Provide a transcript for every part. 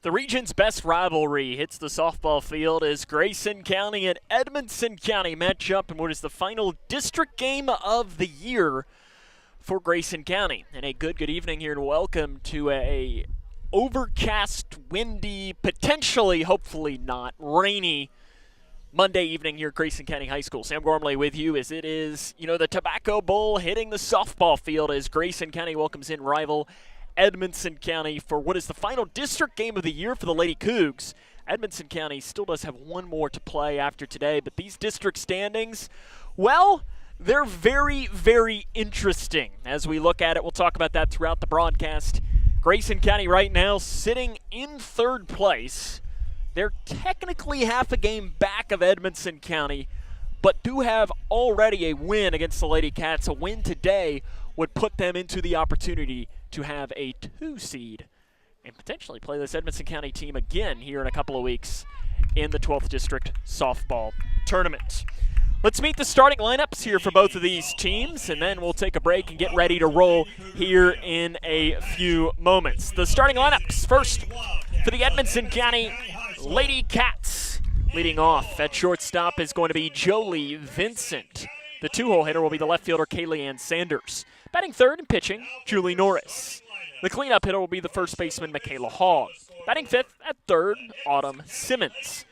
The region's best rivalry hits the softball field as Grayson County and Edmonson County match up in what is the final district game of the year for Grayson County. And a good evening here and welcome to a overcast, windy, potentially, hopefully not, rainy Monday evening here at Grayson County High School. Sam Gormley with you as it is, the Tobacco Bowl hitting the softball field as Grayson County welcomes in rival Edmonson County for what is the final district game of the year for the Lady Cougs. Edmonson County still does have one more to play after today, but these district standings, well, they're very, very interesting as we look at it. We'll talk about that throughout the broadcast. Grayson County right now sitting in third place. They're technically half a game back of Edmonson County, but do have already a win against the Lady Cats. A win today would put them into the opportunity to have a 2 seed and potentially play this Edmonson County team again here in a couple of weeks in the 12th District Softball Tournament. Let's meet the starting lineups here for both of these teams, and then we'll take a break and get ready to roll here in a few moments. The starting lineups first for the Edmonson County Lady Cats. Leading off at shortstop is going to be Jolie Vincent. The 2-hole hitter will be the left fielder Kaylee Ann Sanders. Batting third and pitching, Julie Norris. The cleanup hitter will be the first baseman Michaela Hogg. Batting fifth at third, Autumn Simmons.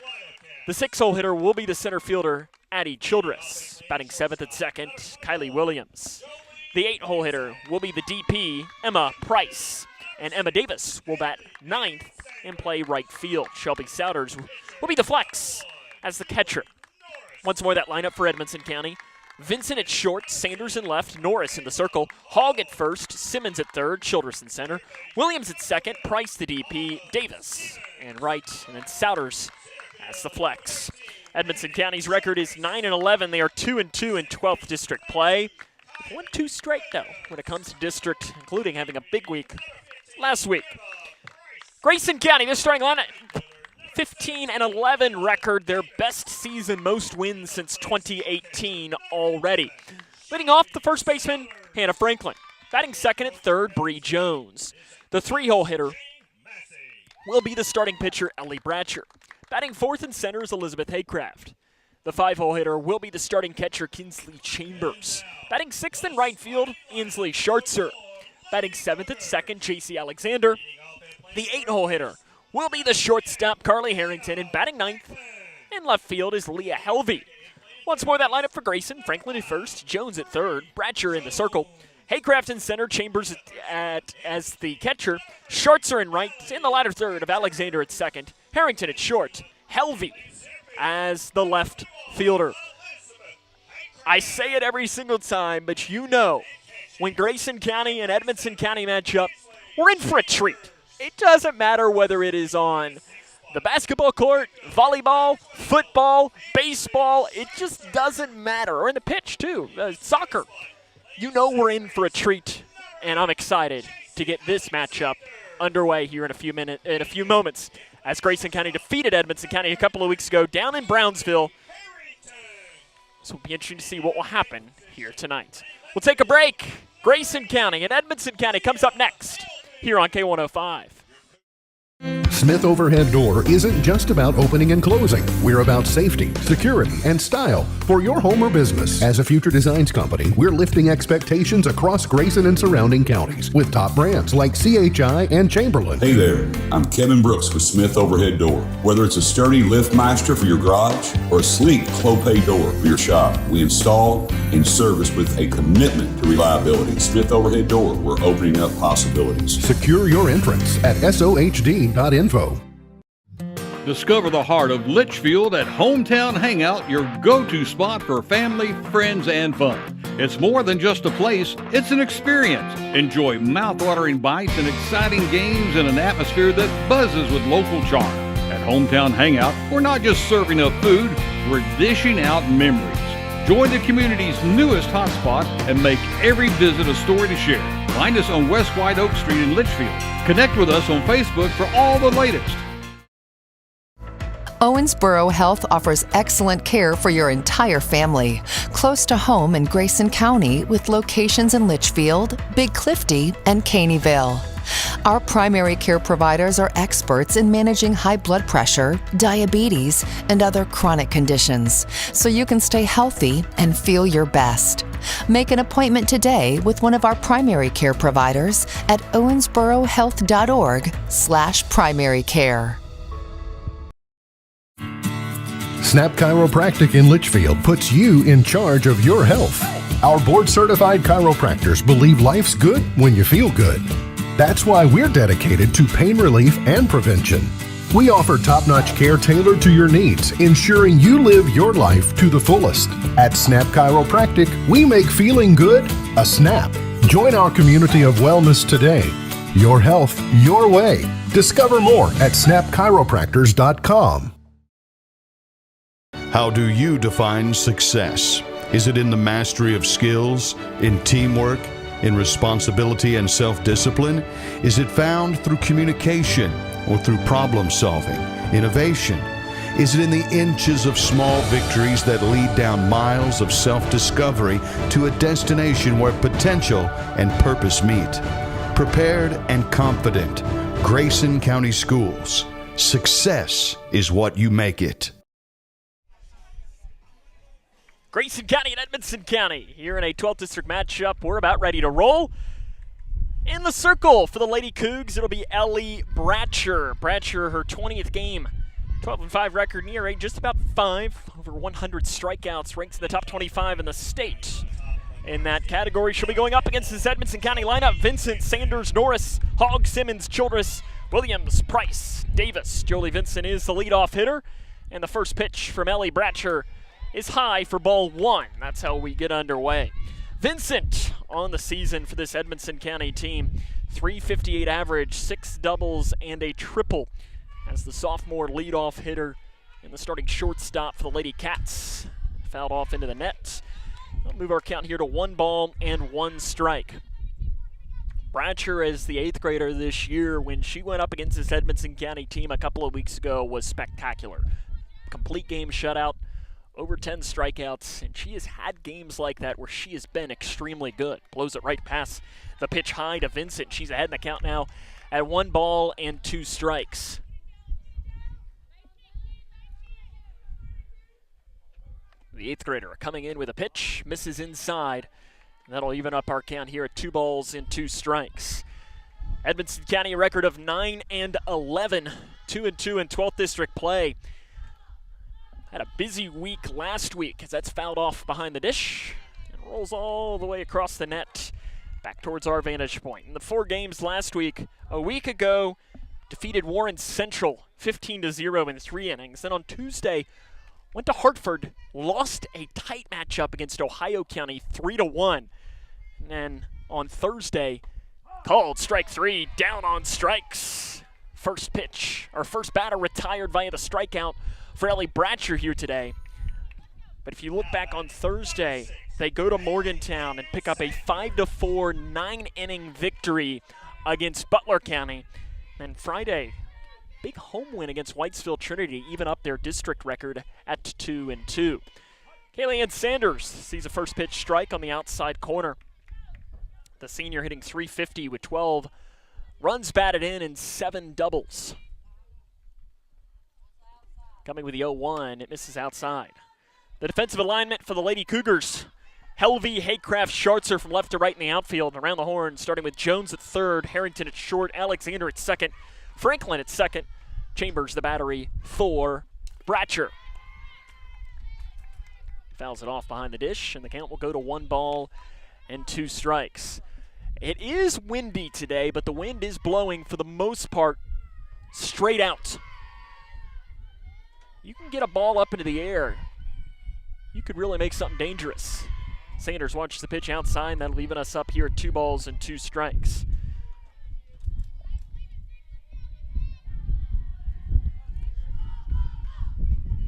The 6-hole hitter will be the center fielder Addie Childress. Batting seventh at second, Kylie Williams. The 8-hole hitter will be the DP Emma Price. And Emma Davis will bat ninth and play right field. Shelby Souders will be the flex as the catcher. Once more, that lineup for Edmonson County. Vincent at short, Sanders in left, Norris in the circle, Hogg at first, Simmons at third, Childress in center, Williams at second, Price the DP, Davis and right, and then Souders as the flex. Edmonson County's record is 9-11. They are 2-2 in 12th district play. They've won 2 straight though when it comes to district, including having a big week last week. Grayson County, their starting lineup. 15-11 record, their best season, most wins since 2018 already. Leading off, the first baseman, Hannah Franklin. Batting second at third, Bree Jones. The 3-hole hitter will be the starting pitcher, Ellie Bratcher. Batting fourth and center is Elizabeth Haycraft. The 5-hole hitter will be the starting catcher, Kinsley Chambers. Batting sixth in right field, Ainsley Schartzer. Batting seventh at second, JC Alexander. The 8-hole hitter will be the shortstop, Carly Harrington, and batting ninth in left field is Leah Helvey. Once more, that lineup for Grayson: Franklin at first, Jones at third, Bratcher in the circle, Haycraft in center, Chambers as the catcher, Schartzer in right, in the latter third of Alexander at second, Harrington at short, Helvey as the left fielder. I say it every single time, but when Grayson County and Edmonson County match up, we're in for a treat. It doesn't matter whether it is on the basketball court, volleyball, football, it just doesn't matter. Or in the pitch, too, soccer. We're in for a treat, and I'm excited to get this matchup underway here in a few moments as Grayson County defeated Edmonson County a couple of weeks ago down in Brownsville. So it'll be interesting to see what will happen here tonight. We'll take a break. Grayson County and Edmonson County comes up next here on K105. Smith Overhead Door isn't just about opening and closing. We're about safety, security, and style for your home or business. As a future designs company, we're lifting expectations across Grayson and surrounding counties with top brands like CHI and Chamberlain. Hey there, I'm Kevin Brooks with Smith Overhead Door. Whether it's a sturdy LiftMaster for your garage or a sleek Clopay door for your shop, we install and service with a commitment to reliability. Smith Overhead Door, we're opening up possibilities. Secure your entrance at SOHD.info. Discover the heart of Litchfield at Hometown Hangout, your go-to spot for family, friends, and fun. It's more than just a place, it's an experience. Enjoy mouth-watering bites and exciting games in an atmosphere that buzzes with local charm. At Hometown Hangout, we're not just serving up food, we're dishing out memories. Join the community's newest hotspot and make every visit a story to share. Find us on West White Oak Street in Litchfield. Connect with us on Facebook for all the latest. Owensboro Health offers excellent care for your entire family. Close to home in Grayson County with locations in Litchfield, Big Clifty, and Caneyville. Our primary care providers are experts in managing high blood pressure, diabetes, and other chronic conditions, so you can stay healthy and feel your best. Make an appointment today with one of our primary care providers at owensborohealth.org/primary care. Snap Chiropractic in Litchfield puts you in charge of your health. Our board-certified chiropractors believe life's good when you feel good. That's why we're dedicated to pain relief and prevention. We offer top-notch care tailored to your needs, ensuring you live your life to the fullest. At Snap Chiropractic, we make feeling good a snap. Join our community of wellness today. Your health, your way. Discover more at snapchiropractors.com. How do you define success? Is it in the mastery of skills, in teamwork, in responsibility and self-discipline? Is it found through communication or through problem solving, innovation? Is it in the inches of small victories that lead down miles of self-discovery to a destination where potential and purpose meet? Prepared and confident, Grayson County Schools. Success is what you make it. Grayson County and Edmonson County here in a 12th District matchup. We're about ready to roll. In the circle for the Lady Cougs, it'll be Ellie Bratcher. Bratcher, her 20th game. 12-5 record in ERA, just about 5. Over 100 strikeouts, ranks in the top 25 in the state. In that category, she'll be going up against this Edmonson County lineup. Vincent, Sanders, Norris, Hogg, Simmons, Childress, Williams, Price, Davis. Jolie Vincent is the leadoff hitter. And the first pitch from Ellie Bratcher is high for ball 1. That's how we get underway. Vincent on the season for this Edmonson County team. .358 average, 6 doubles and a triple as the sophomore leadoff hitter and the starting shortstop for the Lady Cats. Fouled off into the net. We'll move our count here to 1 ball and 1 strike. Bratcher, as the 8th grader this year, when she went up against this Edmonson County team a couple of weeks ago, was spectacular. Complete game shutout. Over 10 strikeouts, and she has had games like that where she has been extremely good. Blows it right past the pitch high to Vincent. She's ahead in the count now at 1 ball and 2 strikes. The 8th grader coming in with a pitch, misses inside. That'll even up our count here at 2 balls and 2 strikes. Edmonson County, a record of 9-11, 2-2 in 12th District play. Had a busy week last week as that's fouled off behind the dish and rolls all the way across the net back towards our vantage point. In the 4 games last week, a week ago, defeated Warren Central 15-0 in 3 innings. Then on Tuesday, went to Hartford, lost a tight matchup against Ohio County 3-1. And then on Thursday, called strike 3, down on strikes. First pitch, or first batter retired via the strikeout for Ellie Bratcher here today. But if you look back on Thursday, they go to Morgantown and pick up a 5-4 9-inning victory against Butler County. And Friday, big home win against Whitesville Trinity, even up their district record at 2-2. Kaylee Sanders sees a first pitch strike on the outside corner. The senior hitting .350 with 12 runs batted in and 7 doubles. Coming with the 0-1, it misses outside. The defensive alignment for the Lady Cougars. Helvey, Haycraft, Schartzer from left to right in the outfield. Around the horn, starting with Jones at third, Harrington at short, Alexander at second, Franklin at second, Chambers the battery for Bratcher. Fouls it off behind the dish, and the count will go to 1 ball and 2 strikes. It is windy today, but the wind is blowing for the most part straight out. You can get a ball up into the air. You could really make something dangerous. Sanders watches the pitch outside. That'll even us up here at 2 balls and 2 strikes.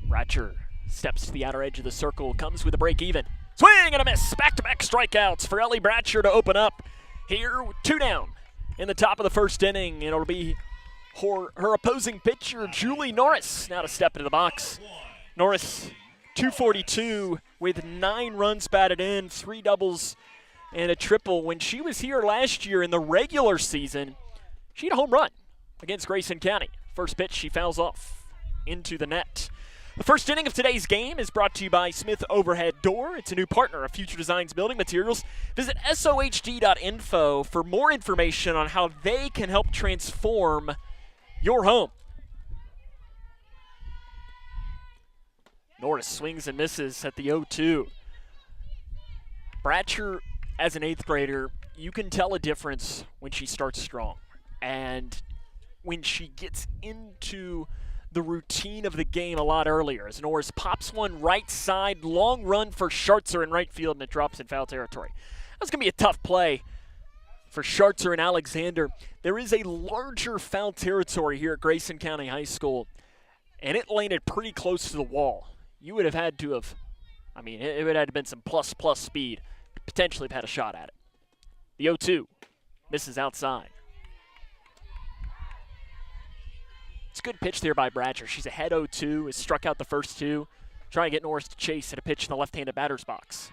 Bratcher steps to the outer edge of the circle, comes with a break even. Swing and a miss. Back-to-back strikeouts for Ellie Bratcher to open up here. 2 down in the top of the first inning. And it'll be her opposing pitcher, Julie Norris, now to step into the box. Norris, .242 with 9 runs batted in, 3 doubles and a triple. When she was here last year in the regular season, She had a home run against Grayson County. First pitch, she fouls off into the net. The first inning of today's game is brought to you by Smith Overhead Door. It's a new partner of Future Designs Building Materials. Visit sohd.info for more information on how they can help transform your home. Norris swings and misses at the 0-2. Bratcher, as an 8th grader, you can tell a difference when she starts strong. And when she gets into the routine of the game a lot earlier, as Norris pops one right side, long run for Schartzer in right field, and it drops in foul territory. That's going to be a tough play for Schartzer and Alexander. There is a larger foul territory here at Grayson County High School, and it landed pretty close to the wall. You would have had to have, it would have had to been some plus speed to potentially have had a shot at it. The 0-2 misses outside. It's a good pitch there by Bratcher. She's ahead 0-2, has struck out the first two, trying to get Norris to chase at a pitch in the left-handed batter's box.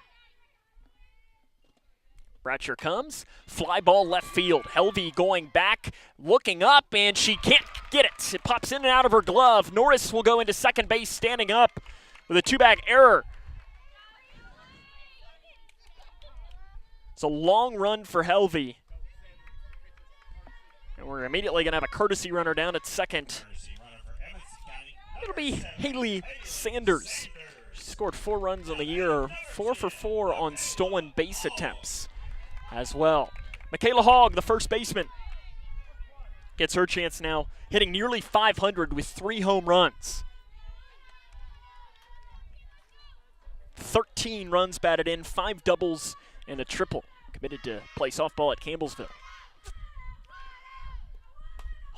Bratcher comes, fly ball left field. Helvey going back, looking up, and she can't get it. It pops in and out of her glove. Norris will go into second base standing up with a 2-bag error. It's a long run for Helvey. And we're immediately going to have a courtesy runner down at second. It'll be Haley Sanders. She scored 4 runs on the year, 4 for 4 on stolen base attempts as well. Michaela Hogg, the first baseman, gets her chance now, hitting nearly 500 with 3 home runs. 13 runs batted in, 5 doubles and a triple. Committed to play softball at Campbellsville.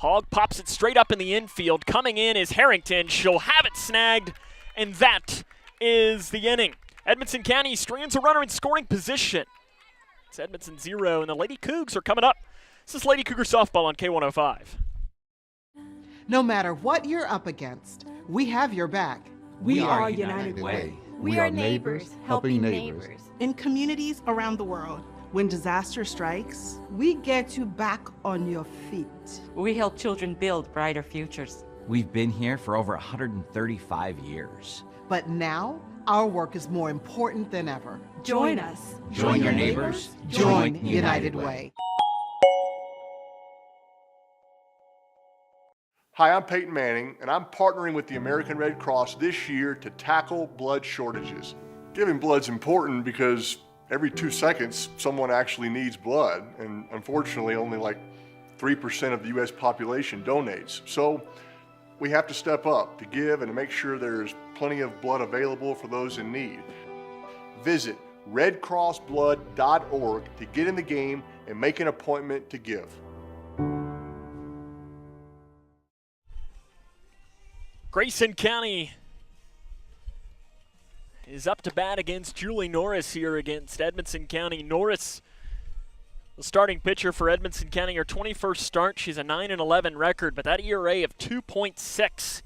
Hogg pops it straight up in the infield. Coming in is Harrington. She'll have it snagged, and that is the inning. Edmonson County strands a runner in scoring position. It's Edmonson 0, and the Lady Cougs are coming up. This is Lady Cougar softball on K105. No matter what you're up against, we have your back. We are United Way. We are neighbors, helping neighbors. In communities around the world, when disaster strikes, we get you back on your feet. We help children build brighter futures. We've been here for over 135 years. But now, our work is more important than ever. Join us. Join your neighbors. Join United Way. Hi, I'm Peyton Manning, and I'm partnering with the American Red Cross this year to tackle blood shortages. Giving blood's important because every 2 seconds, someone actually needs blood, and unfortunately, only like 3% of the U.S. population donates. So we have to step up to give and to make sure there's plenty of blood available for those in need. Visit redcrossblood.org to get in the game and make an appointment to give. Grayson County is up to bat against Julie Norris here against Edmonson County. Norris, the starting pitcher for Edmonson County, her 21st start. She's a 9-11 record, but that ERA of 2.6,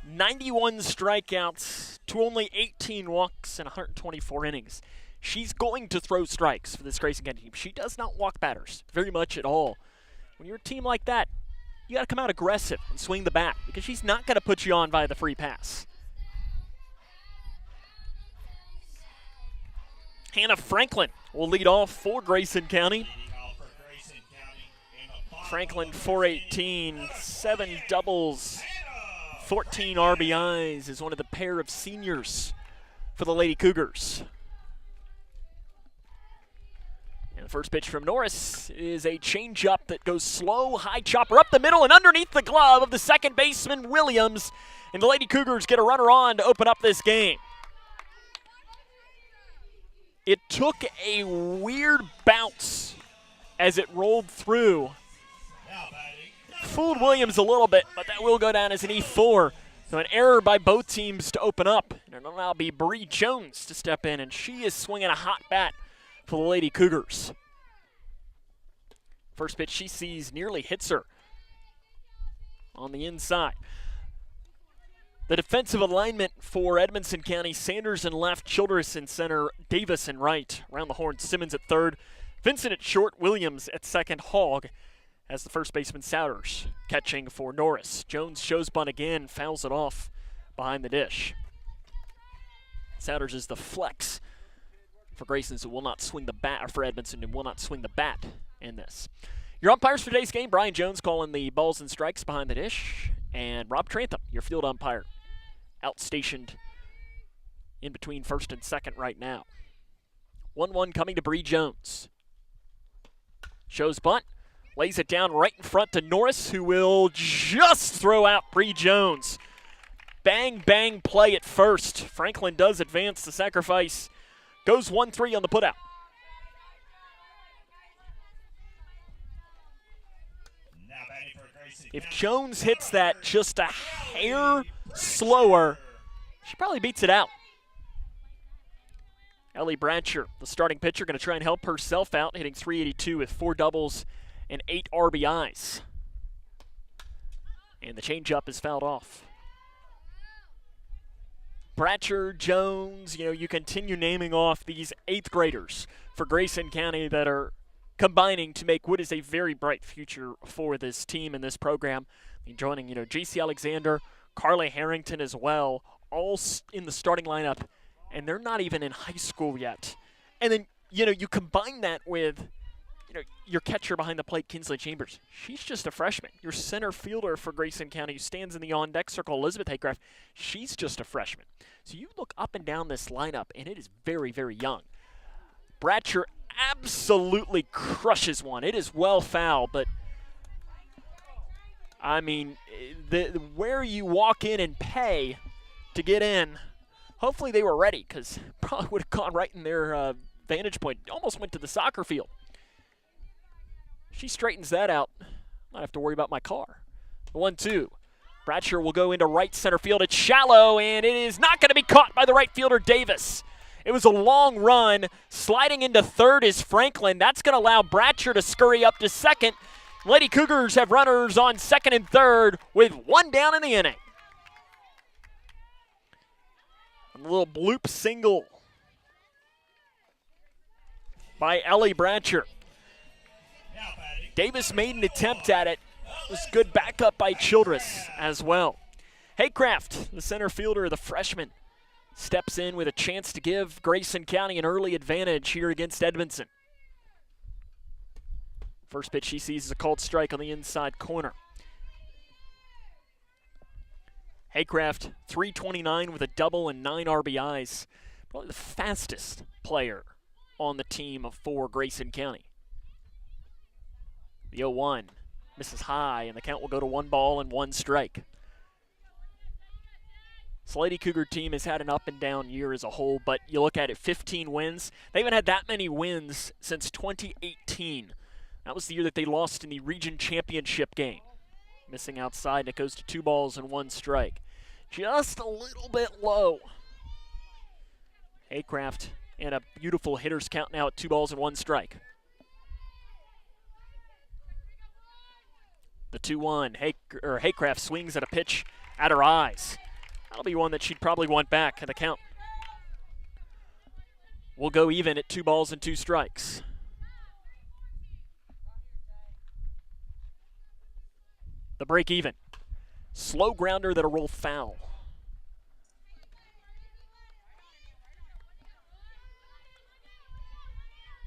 91 strikeouts to only 18 walks and 124 innings. She's going to throw strikes for this Grayson County team. She does not walk batters very much at all. When you're a team like that, you got to come out aggressive and swing the bat because she's not going to put you on via the free pass. Hannah Franklin will lead off for Grayson County. Franklin 418, 7 doubles, 14 RBIs, is one of the pair of seniors for the Lady Cougars. And the first pitch from Norris is a changeup that goes slow, high chopper up the middle and underneath the glove of the second baseman Williams. And the Lady Cougars get a runner on to open up this game. It took a weird bounce as it rolled through. Fooled Williams a little bit, but that will go down as an E4. So an error by both teams to open up. And it'll now be Bree Jones to step in, and she is swinging a hot bat for the Lady Cougars. First pitch she sees nearly hits her on the inside. The defensive alignment for Edmonson County: Sanders in left, Childress in center, Davis in right. Around the horn, Simmons at third, Vincent at short, Williams at second, Hogg as the first baseman Souders catching for Norris. Jones shows bunt again, fouls it off behind the dish. Souders is the flex for Grayson's who will not swing the bat, or for Edmonson, who will not swing the bat in this. Your umpires for today's game, Brian Jones calling the balls and strikes behind the dish, and Rob Trantham, your field umpire, outstationed in between first and second right now. 1-1 coming to Bree Jones. Shows bunt, lays it down right in front to Norris, who will just throw out Bree Jones. Bang, bang play at first. Franklin does advance the sacrifice. Goes 1-3 on the putout. If Jones hits that just a hair slower, she probably beats it out. Ellie Bratcher, the starting pitcher, going to try and help herself out, hitting .382 with 4 doubles and 8 RBIs. And the changeup is fouled off. Bratcher, Jones, you continue naming off these 8th graders for Grayson County that are combining to make what is a very bright future for this team and this program. Joining, J.C. Alexander, Carly Harrington as well, all in the starting lineup, and they're not even in high school yet. And then, you combine that with, your catcher behind the plate, Kinsley Chambers. She's just a freshman. Your center fielder for Grayson County, who stands in the on-deck circle, Elizabeth Haycraft, she's just a freshman. So you look up and down this lineup, and it is very, very young. Bratcher absolutely crushes one. It is well foul, but, where you walk in and pay to get in, hopefully they were ready, because probably would have gone right in their vantage point. Almost went to the soccer field. She straightens that out. Not have to worry about my car. 1-2. Bratcher will go into right center field. It's shallow, and it is not going to be caught by the right fielder, Davis. It was a long run. Sliding into third is Franklin. That's going to allow Bratcher to scurry up to second. Lady Cougars have runners on second and third with 1 down in the inning. A little bloop single by Ellie Bratcher. Davis made an attempt at it. It was good backup by Childress as well. Haycraft, the center fielder, the freshman, steps in with a chance to give Grayson County an early advantage here against Edmonson. First pitch she sees is a called strike on the inside corner. Haycraft, .329 with a double and 9 RBIs. Probably the fastest player on the team for Grayson County. The 0-1 misses high, and the count will go to 1 ball and 1 strike. This Lady Cougar team has had an up and down year as a whole, but you look at it, 15 wins. They haven't had that many wins since 2018. That was the year that they lost in the region championship game. Missing outside, and it goes to 2 balls and 1 strike. Just a little bit low. Haycraft and a beautiful hitter's count now at 2 balls and 1 strike. The 2-1, Haycraft swings at a pitch at her eyes. That'll be one that she'd probably want back at the count. We'll go even at 2 balls and 2 strikes. The break even. Slow grounder that'll roll foul.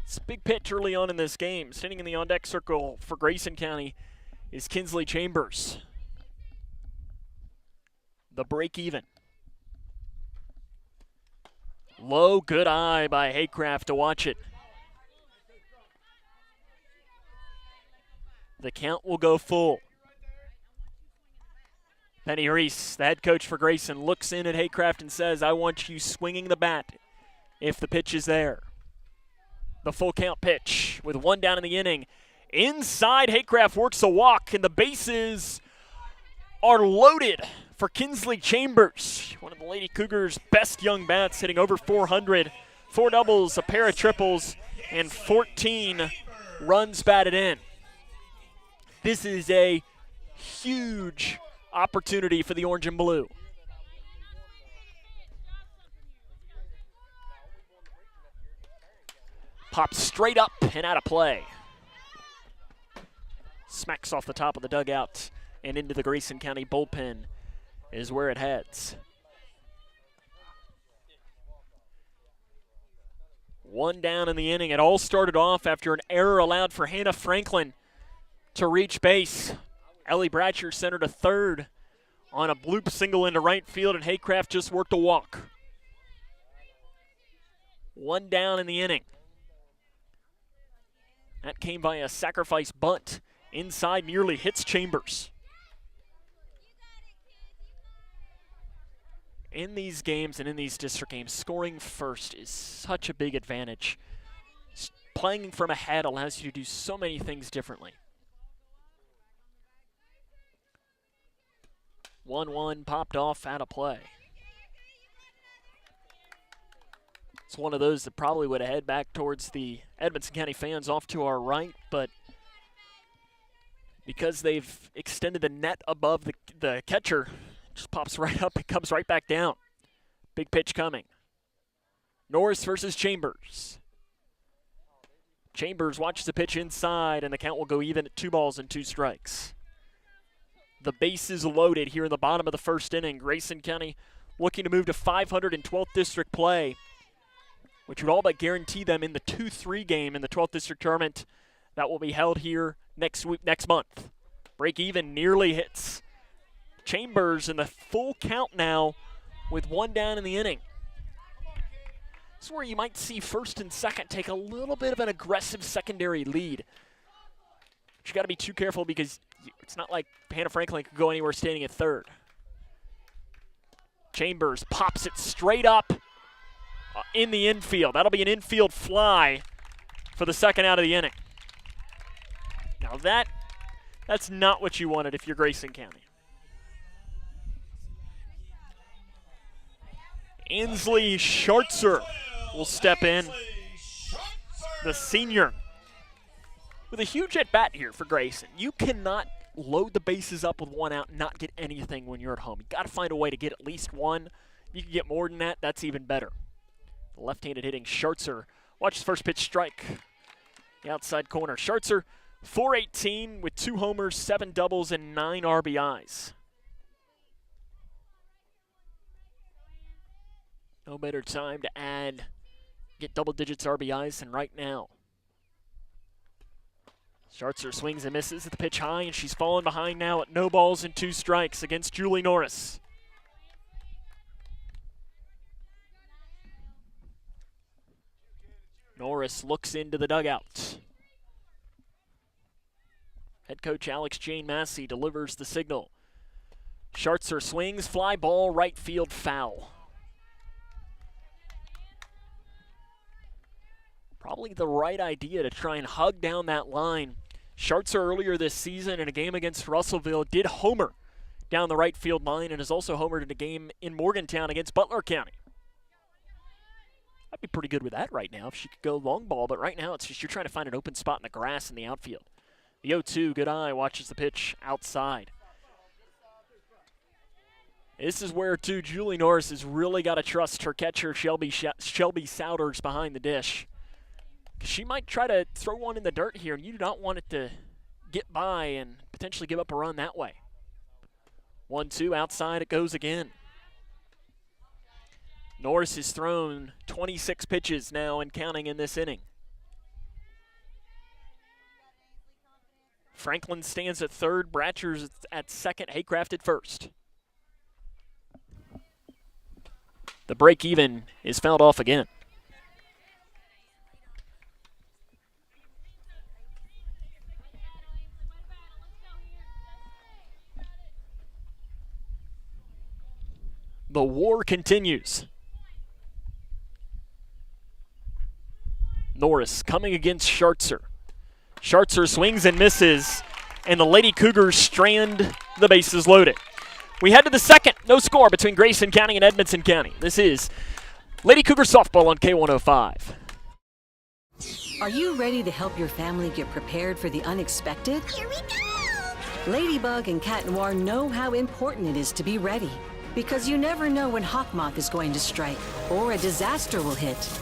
It's a big pitch early on in this game. Sitting in the on-deck circle for Grayson County is Kinsley Chambers. The break even. Low, good eye by Haycraft to watch it. The count will go full. Penny Reese, the head coach for Grayson, looks in at Haycraft and says, I want you swinging the bat if the pitch is there. The full count pitch with 1 down in the inning. Inside, Haycraft works a walk, and the bases are loaded for Kinsley Chambers, one of the Lady Cougars' best young bats, hitting over 400, 4 doubles, a pair of triples, and 14 runs batted in. This is a huge opportunity for the orange and blue. Pops straight up and out of play. Smacks off the top of the dugout and into the Grayson County bullpen is where it heads. One down in the inning. It all started off after an error allowed for Hannah Franklin to reach base. Ellie Bratcher centered a third on a bloop single into right field, and Haycraft just worked a walk. One down in the inning. That came by a sacrifice bunt. Inside nearly hits Chambers. In these games and in these district games, scoring first is such a big advantage. Playing from ahead allows you to do so many things differently. 1-1 popped off out of play. It's one of those that probably would have head back towards the Edmonson County fans off to our right, but because they've extended the net above the catcher, just pops right up and comes right back down. Big pitch coming. Norris versus Chambers. Chambers watches the pitch inside, and the count will go even at 2-2. The base is loaded here in the bottom of the first inning. Grayson County looking to move to 512th district play, which would all but guarantee them in the 2-3 game in the 12th district tournament that will be held here next month. Break even nearly hits. Chambers in the full count now with one down in the inning. This is where you might see first and second take a little bit of an aggressive secondary lead. But you got to be too careful because it's not like Hannah Franklin could go anywhere standing at third. Chambers pops it straight up in the infield. That'll be an infield fly for the second out of the inning. Now that's not what you wanted if you're Grayson County. Ainsley Schartzer will step in, the senior, with a huge at-bat here for Grayson. You cannot load the bases up with one out and not get anything when you're at home. You got to find a way to get at least one. If you can get more than that, that's even better. The left-handed hitting Schartzer. Watch his first pitch strike. The outside corner. Schartzer, .418 with 2 homers, 7 doubles, and 9 RBIs. No better time to get double digits RBIs than right now. Schartzer swings and misses at the pitch high, and she's fallen behind now at 0-2 against Julie Norris. Norris looks into the dugout. Head coach Alex Jane Massey delivers the signal. Schartzer swings, fly ball, right field foul. Probably the right idea to try and hug down that line. Schartzer earlier this season in a game against Russellville did homer down the right field line and has also homered in a game in Morgantown against Butler County. I'd be pretty good with that right now if she could go long ball, but right now it's just you're trying to find an open spot in the grass in the outfield. The 0-2, good eye, watches the pitch outside. This is where, too, Julie Norris has really got to trust her catcher, Shelby Souders, behind the dish. She might try to throw one in the dirt here, and you do not want it to get by and potentially give up a run that way. 1-2, outside it goes again. Norris has thrown 26 pitches now and counting in this inning. Franklin stands at third, Bratcher's at second, Haycraft at first. The break even is fouled off again. The war continues. Norris coming against Schartzer. Schartzer swings and misses, and the Lady Cougars strand the bases loaded. We head to the second. No score between Grayson County and Edmonson County. This is Lady Cougar softball on K105. Are you ready to help your family get prepared for the unexpected? Here we go! Ladybug and Cat Noir know how important it is to be ready. Because you never know when hawk moth is going to strike or a disaster will hit.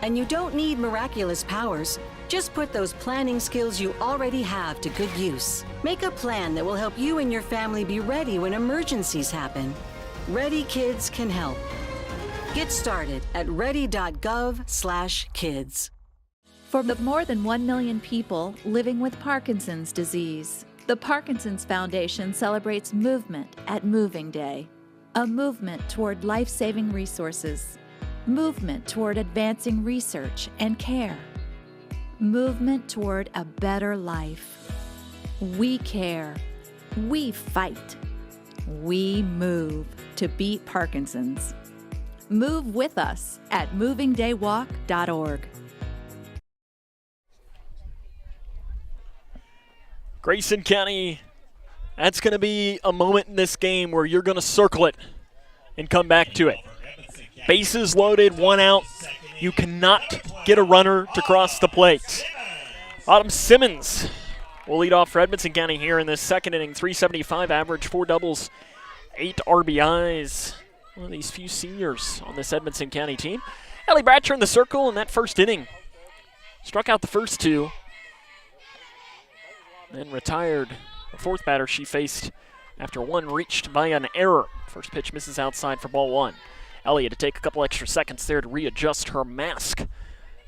And you don't need miraculous powers. Just put those planning skills you already have to good use. Make a plan that will help you and your family be ready when emergencies happen. Ready Kids can help. Get started at ready.gov/kids. For the more than 1 million people living with Parkinson's disease, the Parkinson's Foundation celebrates movement at Moving Day. A movement toward life-saving resources. Movement toward advancing research and care. Movement toward a better life. We care. We fight. We move to beat Parkinson's. Move with us at movingdaywalk.org. Grayson County, that's going to be a moment in this game where you're going to circle it and come back to it. Bases loaded, 1 out. You cannot get a runner to cross the plate. Autumn Simmons will lead off for Edmonson County here in this second inning. 375 average, 4 doubles, 8 RBIs. One of these few seniors on this Edmonson County team. Ellie Bratcher in the circle in that first inning. Struck out the first 2. Then retired the 4th batter she faced after 1 reached by an error. First pitch misses outside for ball 1. Ellie had to take a couple extra seconds there to readjust her mask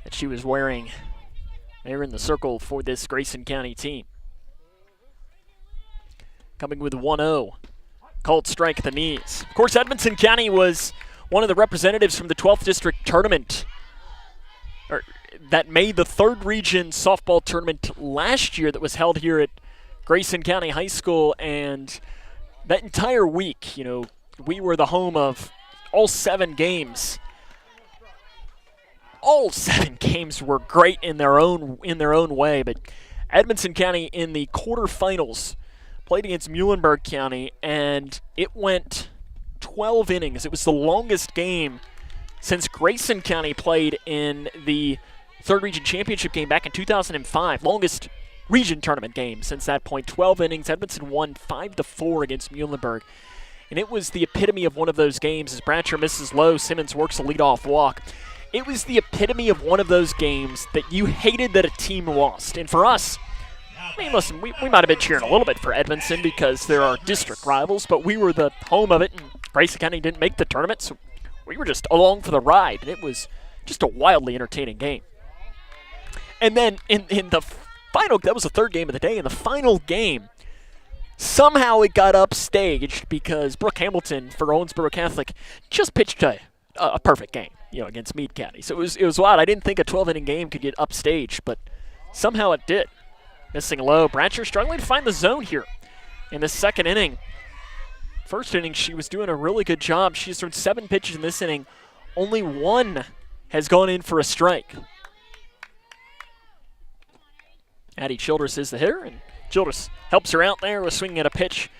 that she was wearing there in the circle for this Grayson County team. Coming with 1-0. Called strike at the knees. Of course, Edmonson County was one of the representatives from the 12th District Tournament that made the 3rd Region softball tournament last year that was held here at Grayson County High School. And that entire week, we were the home of all 7 games. All 7 games were great in their own way, but Edmonson County in the quarterfinals played against Muhlenberg County, and it went 12 innings. It was the longest game since Grayson County played in the 3rd Region Championship game back in 2005. Longest region tournament game since that point. 12 innings. Edmonton won 5-4 against Muhlenberg. And it was the epitome of one of those games as Bratcher misses low. Simmons works a leadoff walk. It was the epitome of one of those games that you hated that a team lost. And for us, listen, we might have been cheering a little bit for Edmonson because they're our district rivals, but we were the home of it, and Grayson County didn't make the tournament, so we were just along for the ride, and it was just a wildly entertaining game. And then in the final, that was the 3rd game of the day, in the final game, somehow it got upstaged because Brooke Hamilton for Owensboro Catholic just pitched a perfect game, against Meade County. So it was wild. I didn't think a 12-inning game could get upstaged, but somehow it did. Missing low. Bratcher struggling to find the zone here in the 2nd inning. First inning, she was doing a really good job. She's thrown 7 pitches in this inning. Only 1 has gone in for a strike. Addie Childress is the hitter, and Childress helps her out there with swinging at a pitch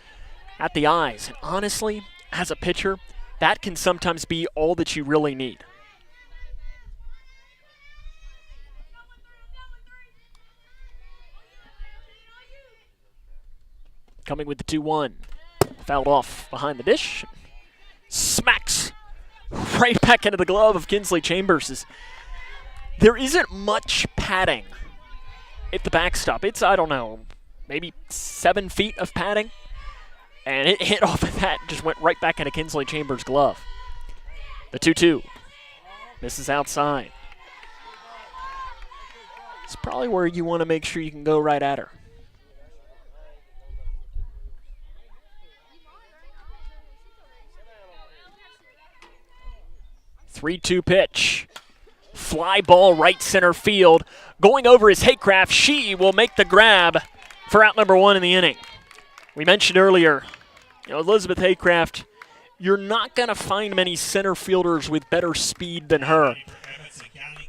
at the eyes. And honestly, as a pitcher, that can sometimes be all that you really need. Coming with the 2-1. Fouled off behind the dish. Smacks right back into the glove of Kinsley Chambers. There isn't much padding at the backstop. It's, I don't know, maybe 7 feet of padding. And it hit off of that and just went right back into Kinsley Chambers' glove. The 2-2. Misses outside. It's probably where you want to make sure you can go right at her. 3-2 pitch. Fly ball right center field. Going over is Haycraft. She will make the grab for out number 1 in the inning. We mentioned earlier, Elizabeth Haycraft, you're not going to find many center fielders with better speed than her.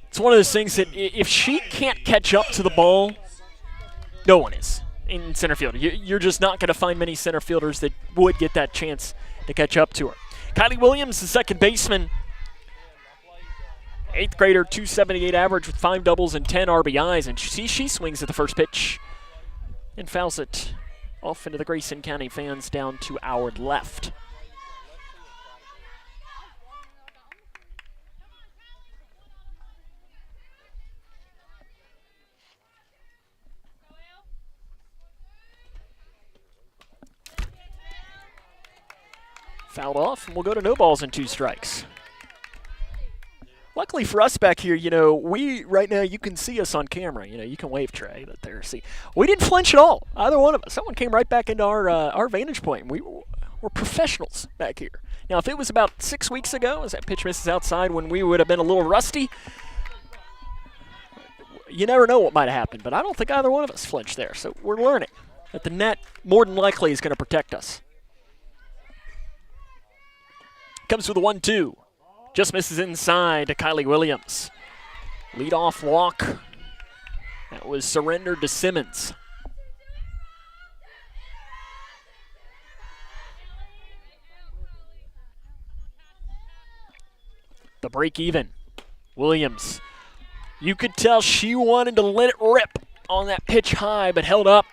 It's one of those things that if she can't catch up to the ball, no one is in center field. You're just not going to find many center fielders that would get that chance to catch up to her. Kylie Williams, the second baseman, 8th grader, 278 average with 5 doubles and 10 RBIs. And she swings at the first pitch and fouls it off into the Grayson County fans down to our left. Fouled off, and we'll go to no balls and 2 strikes. Luckily for us back here, right now you can see us on camera. You can wave, Trey, but there. See, we didn't flinch at all, either one of us. Someone came right back into our vantage point. We're professionals back here. Now, if it was about 6 weeks ago, as that pitch misses outside, when we would have been a little rusty, you never know what might have happened. But I don't think either one of us flinched there. So we're learning that the net more than likely is going to protect us. Comes with a 1-2. Just misses inside to Kylie Williams. Leadoff walk. That was surrendered to Simmons. The break even. Williams. You could tell she wanted to let it rip on that pitch high, but held up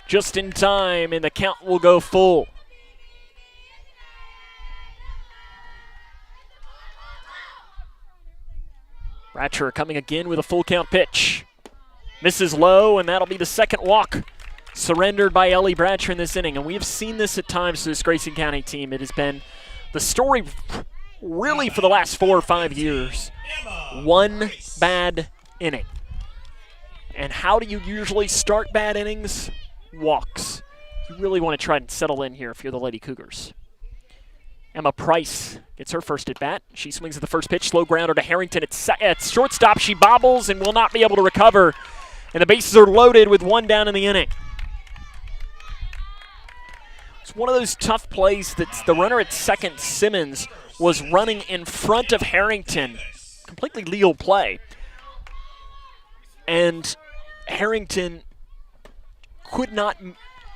just in time, and the count will go full. Bratcher coming again with a full count pitch. Misses low, and that'll be the second walk surrendered by Ellie Bratcher in this inning. And we have seen this at times to this Grayson County team. It has been the story really for the last 4 or 5 years. One bad inning. And how do you usually start bad innings? Walks. You really want to try and settle in here if you're the Lady Cougars. Emma Price gets her first at bat. She swings at the first pitch, slow grounder to Harrington at shortstop. She bobbles and will not be able to recover. And the bases are loaded with 1 down in the inning. It's one of those tough plays that the runner at second, Simmons, was running in front of Harrington. Completely legal play. And Harrington could not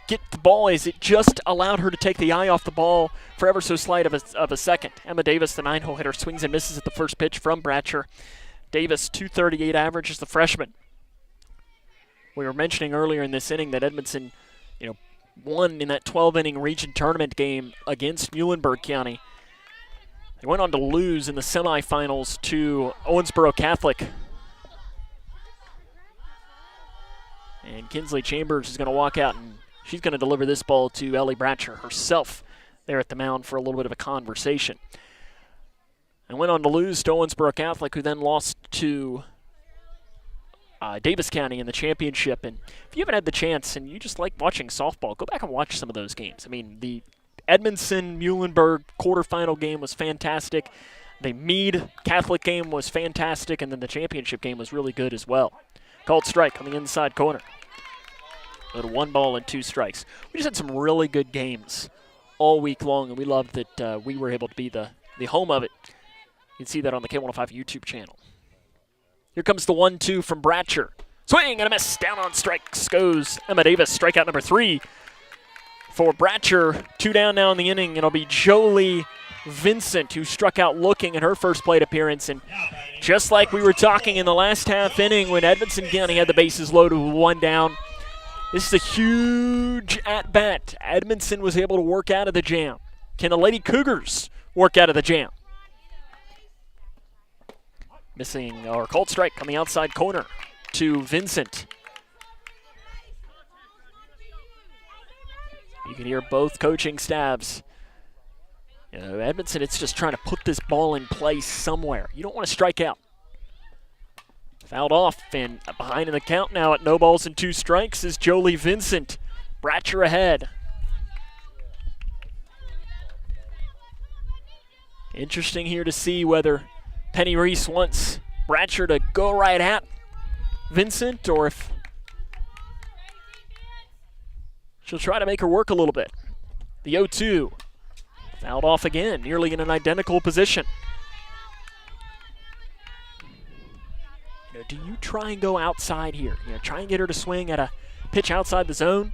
get the ball as it just allowed her to take the eye off the ball for ever so slight of a second. Emma Davis, the 9-hole hitter, swings and misses at the first pitch from Bratcher. Davis, .238 average as the freshman. We were mentioning earlier in this inning that Edmonson, won in that 12-inning region tournament game against Muhlenberg County. They went on to lose in the semifinals to Owensboro Catholic. And Kinsley Chambers is going to walk out, and she's going to deliver this ball to Ellie Bratcher herself there at the mound for a little bit of a conversation. And went on to lose to Owensboro Catholic, who then lost to Davis County in the championship. And if you haven't had the chance and you just like watching softball, go back and watch some of those games. I mean, the Edmondson-Muhlenberg quarterfinal game was fantastic. The Meade Catholic game was fantastic, and then the championship game was really good as well. Called strike on the inside corner. With 1 ball and 2 strikes. We just had some really good games all week long, and we loved that we were able to be the home of it. You can see that on the K105 YouTube channel. Here comes the 1-2 from Bratcher. Swing and a miss. Down on strikes goes Emma Davis. Strikeout number 3 for Bratcher. 2 down now in the inning. It'll be Jolie Vincent, who struck out looking at her first plate appearance. And just like we were talking in the last half inning when Edmonson County had the bases loaded with 1 down, this is a huge at-bat. Edmonson was able to work out of the jam. Can the Lady Cougars work out of the jam? Missing, or called strike on the outside corner to Vincent. You can hear both coaching staffs. Edmonton, it's just trying to put this ball in place somewhere. You don't want to strike out. Fouled off and behind in the count now at no balls and 2 strikes is Jolie Vincent. Bratcher ahead. Interesting here to see whether Penny Reese wants Bratcher to go right at Vincent or if she'll try to make her work a little bit. The 0-2. Fouled off again, nearly in an identical position. Do you try and go outside here? Try and get her to swing at a pitch outside the zone?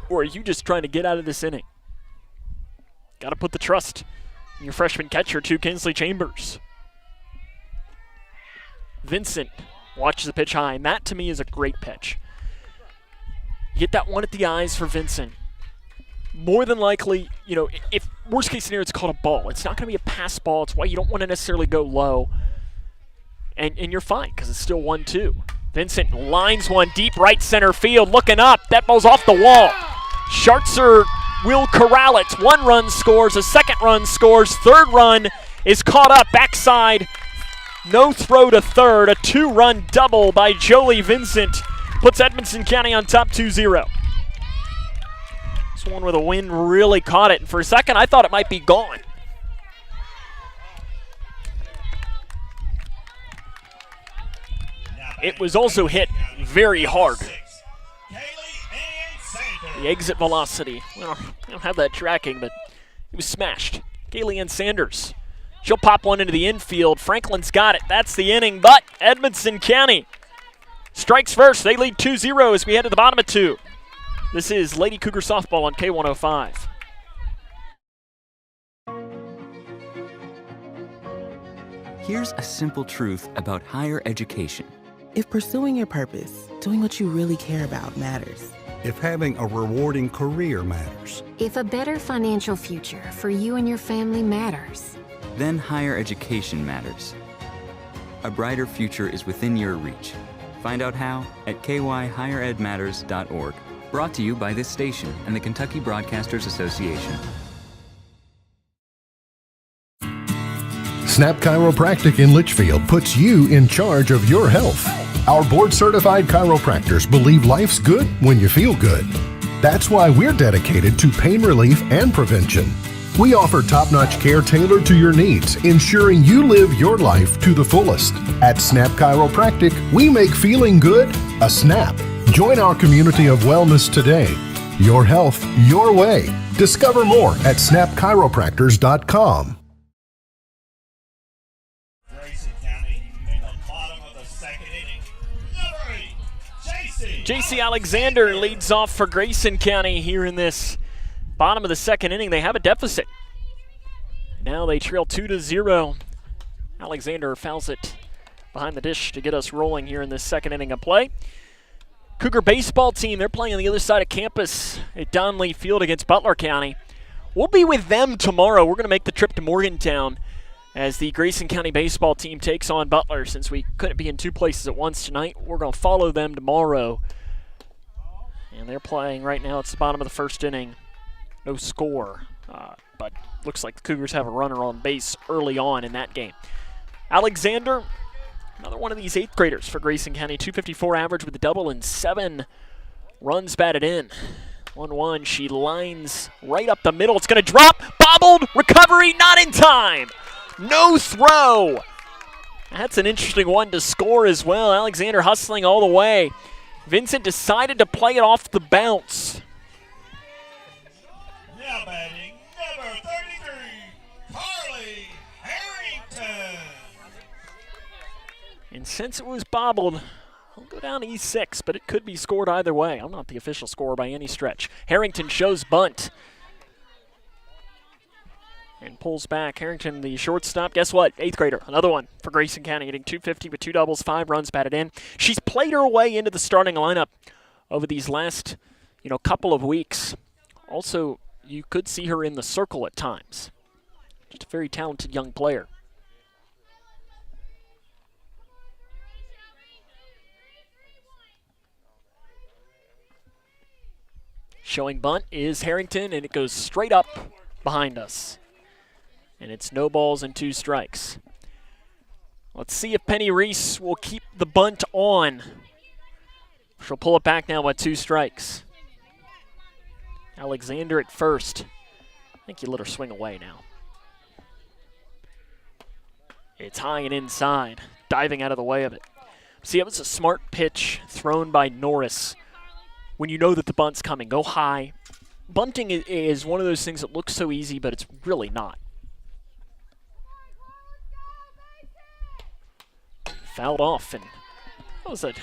Or are you just trying to get out of this inning? Got to put the trust in your freshman catcher, too, Kinsley Chambers. Vincent watches the pitch high, and that to me is a great pitch. You get that one at the eyes for Vincent. More than likely, if worst case scenario, it's called a ball. It's not going to be a pass ball. It's why you don't want to necessarily go low. And you're fine because it's still 1-2. Vincent lines one deep right center field. Looking up. That ball's off the wall. Schartzer will corral it. 1 run scores, a 2nd run scores, 3rd run is caught up backside. No throw to 3rd. A 2-run double by Jolie Vincent puts Edmonson County on top 2-0. This one with a wind really caught it. And for a second, I thought it might be gone. It was also hit very hard. The exit velocity, well, I don't have that tracking, but it was smashed. Kaylee Sanders. She'll pop one into the infield. Franklin's got it. That's the inning, but Edmonson County strikes first. They lead 2-0 as we head to the bottom of 2. This is Lady Cougar softball on K105. Here's a simple truth about higher education. If pursuing your purpose, doing what you really care about matters. If having a rewarding career matters. If a better financial future for you and your family matters. Then higher education matters. A brighter future is within your reach. Find out how at kyhigheredmatters.org. Brought to you by this station and the Kentucky Broadcasters Association. Snap Chiropractic in Litchfield puts you in charge of your health. Our board-certified chiropractors believe life's good when you feel good. That's why we're dedicated to pain relief and prevention. We offer top-notch care tailored to your needs, ensuring you live your life to the fullest. At Snap Chiropractic, we make feeling good a snap. Join our community of wellness today. Your health, your way. Discover more at snapchiropractors.com. JC Alexander leads off for Grayson County here in this bottom of the 2nd inning. They have a deficit. Now they trail 2-0. Alexander fouls it behind the dish to get us rolling here in this 2nd inning of play. Cougar baseball team, they're playing on the other side of campus at Donley Field against Butler County. We'll be with them tomorrow. We're going to make the trip to Morgantown as the Grayson County baseball team takes on Butler. Since we couldn't be in 2 places at once tonight, we're going to follow them tomorrow. And they're playing right now. It's the bottom of the 1st inning. No score, but looks like the Cougars have a runner on base early on in that game. Alexander, another one of these 8th graders for Grayson County. 254 average with a double and 7 runs batted in. 1-1. She lines right up the middle. It's going to drop. Bobbled. Recovery not in time. No throw. That's an interesting one to score as well. Alexander hustling all the way. Vincent decided to play it off the bounce. Now batting, number 33, Carly Harrington. And since it was bobbled, I'll go down to E6, but it could be scored either way. I'm not the official scorer by any stretch. Harrington shows bunt. And pulls back. Harrington, the shortstop. Guess what? 8th grader. Another one for Grayson County, hitting 250 with 2 doubles, 5 runs batted in. She's played her way into the starting lineup over these last, couple of weeks. Also, you could see her in the circle at times. Just a very talented young player. Showing bunt is Harrington, and it goes straight up behind us. And it's no balls and 2 strikes. Let's see if Penny Reese will keep the bunt on. She'll pull it back now with 2 strikes. Alexander at first. I think you let her swing away now. It's high and inside, diving out of the way of it. See, it was a smart pitch thrown by Norris. When you know that the bunt's coming, go high. Bunting is one of those things that looks so easy, but it's really not. Fouled off, and that was a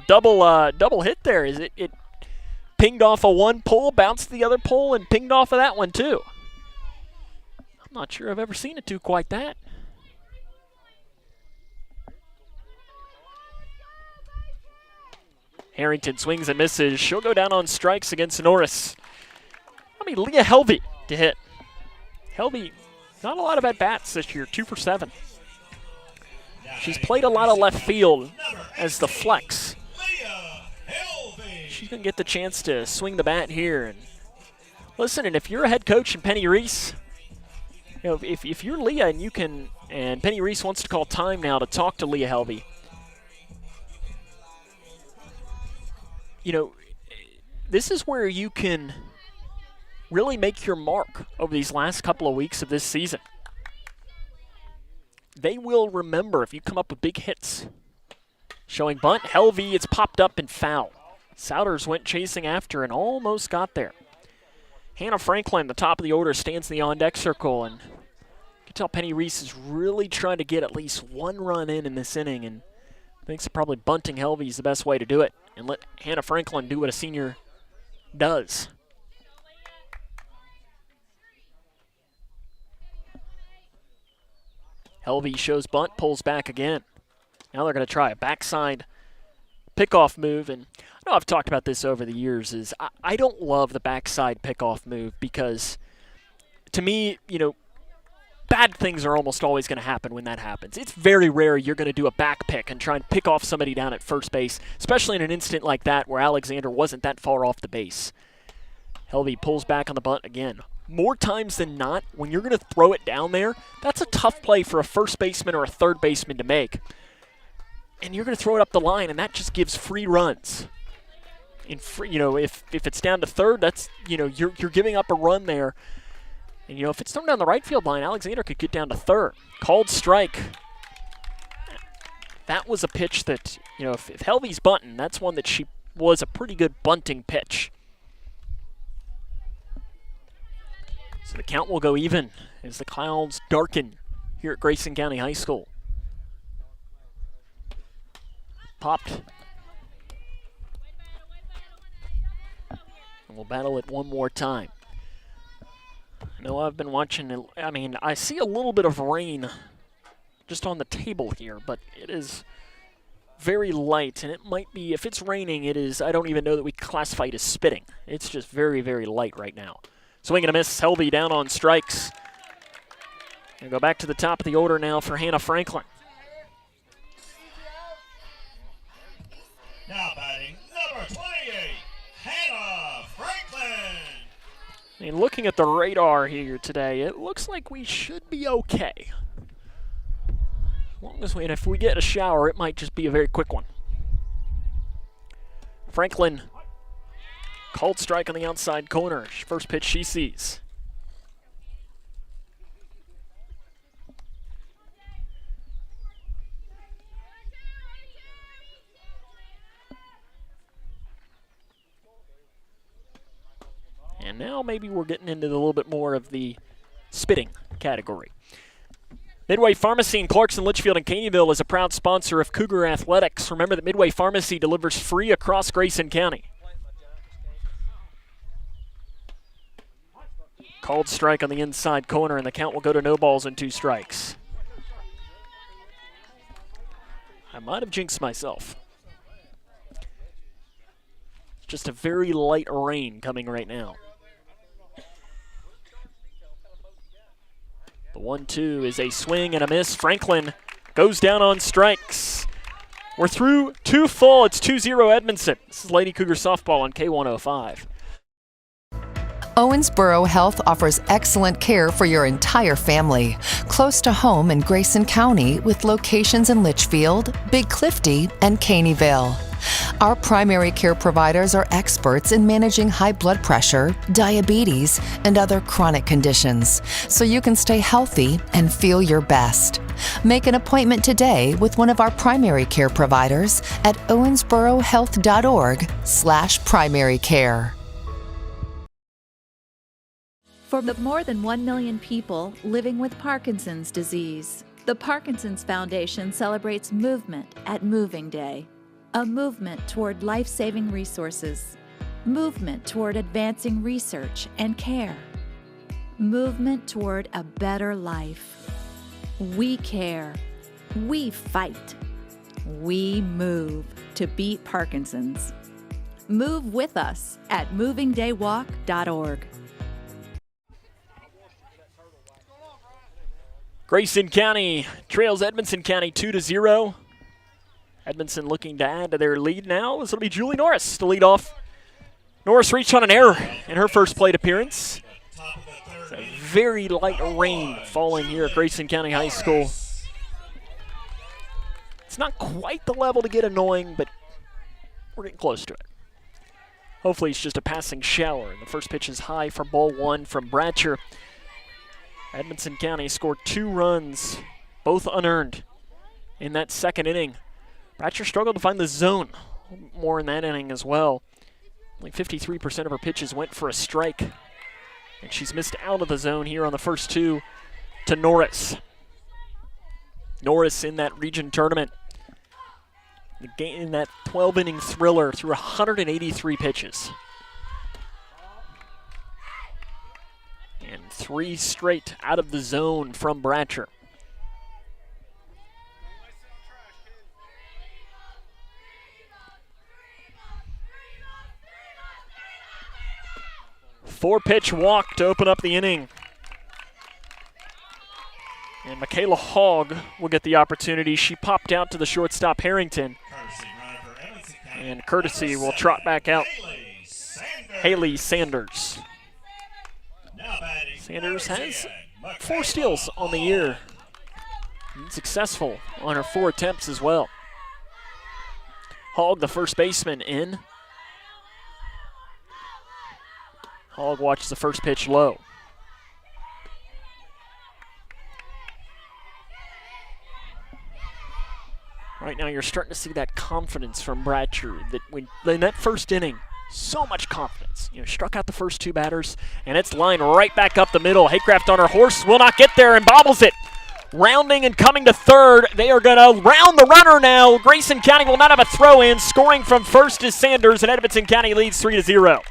double hit there. It pinged off of one pole, bounced the other pole, and pinged off of that one too. I'm not sure I've ever seen it do quite that. Harrington swings and misses. She'll go down on strikes against Norris. Leah Helvey to hit. Helvey, not a lot of at-bats this year, 2 for 7. She's played a lot of left field as the flex. She's going to get the chance to swing the bat here and Listen, and if you're a head coach in Penny Reese, you know, if you're Leah and you can, and Penny Reese wants to call time now to talk to Leah Helvey, you know, this is where you can really make your mark over these last couple of weeks of this season. They will remember if you come up with big hits. Showing bunt, Helvey, it's popped up and foul. Souders went chasing after and almost got there. Hannah Franklin, the top of the order, stands in the on-deck circle, and you can tell Penny Reese is really trying to get at least one run in this inning, and thinks probably bunting Helvey is the best way to do it, and let Hannah Franklin do what a senior does. Helvey shows bunt, pulls back again. Now they're going to try a backside pickoff move, and I know I've talked about this over the years, is I don't love the backside pickoff move because, to me, you know, bad things are almost always going to happen when that happens. It's very rare you're going to do a back pick and try and pick off somebody down at first base, especially in an instant like that where Alexander wasn't that far off the base. Helvey pulls back on the bunt again. More times than not, when you're going to throw it down there, that's a tough play for a first baseman or a third baseman to make. And you're going to throw it up the line, and that just gives free runs. You know, if it's down to third, that's, you know, you're giving up a run there. And, you know, if it's thrown down the right field line, Alexander could get down to third. Called strike. That was a pitch that, you know, if Helvey's bunting, that's one that she was a pretty good bunting pitch. So the count will go even as the clouds darken here at Grayson County High School. Popped. And we'll battle it one more time. I know I've been watching, I mean, I see a little bit of rain just on the table here, but it is very light, and it might be, if it's raining, it is, I don't even know that we classify it as spitting. It's just very, very light right now. Swing and a miss, Helvey down on strikes. And go back to the top of the order now for Hannah Franklin. Now batting number 28, Hannah Franklin. And looking at the radar here today, it looks like we should be okay. As long as if we get a shower, it might just be a very quick one. Franklin, called strike on the outside corner. First pitch she sees. And now maybe we're getting into a little bit more of the spitting category. Midway Pharmacy in Clarkson, Litchfield, and Caneyville is a proud sponsor of Cougar Athletics. Remember that Midway Pharmacy delivers free across Grayson County. Called strike on the inside corner, and the count will go to no balls and 2 strikes. I might have jinxed myself. Just a very light rain coming right now. The 1-2 is a swing and a miss. Franklin goes down on strikes. We're through 2 full. It's 2-0 Edmonson. This is Lady Cougar softball on K105. Owensboro Health offers excellent care for your entire family. Close to home in Grayson County with locations in Litchfield, Big Clifty, and Caneyville. Our primary care providers are experts in managing high blood pressure, diabetes, and other chronic conditions, so you can stay healthy and feel your best. Make an appointment today with one of our primary care providers at owensborohealth.org/primary care. For the more than 1 million people living with Parkinson's disease, the Parkinson's Foundation celebrates movement at Moving Day. A movement toward life-saving resources. Movement toward advancing research and care. Movement toward a better life. We care. We fight. We move to beat Parkinson's. Move with us at movingdaywalk.org. Grayson County trails Edmonson County 2-0. Edmonson looking to add to their lead now. This will be Julie Norris to lead off Norris reached on an error in her first plate appearance. It's a very light rain falling here at Grayson County High School. It's not quite the level to get annoying, but we're getting close to it. Hopefully it's just a passing shower. And the first pitch is high for ball one from Bratcher. Edmonson County scored 2 runs, both unearned, in that second inning. Bratcher struggled to find the zone more in that inning as well. Only 53% of her pitches went for a strike. And she's missed out of the zone here on the first 2 to Norris. Norris in that region tournament, in that 12-inning thriller, threw 183 pitches. And 3 straight out of the zone from Bratcher. Four-pitch walk to open up the inning. And Michaela Hogg will get the opportunity. She popped out to the shortstop Harrington. And courtesy will trot back out Haley Sanders. Sanders has 4 steals on the year. And successful on her 4 attempts as well. Hogg, the first baseman, in. Hogg watches the first pitch low. Right now you're starting to see that confidence from Bratcher, that when in that first inning, so much confidence. You know, struck out the first 2 batters, and it's lined right back up the middle. Haycraft on her horse will not get there and bobbles it. Rounding and coming to third. They are going to round the runner now. Grayson County will not have a throw in. Scoring from first is Sanders, and Edmonson County leads 3-0.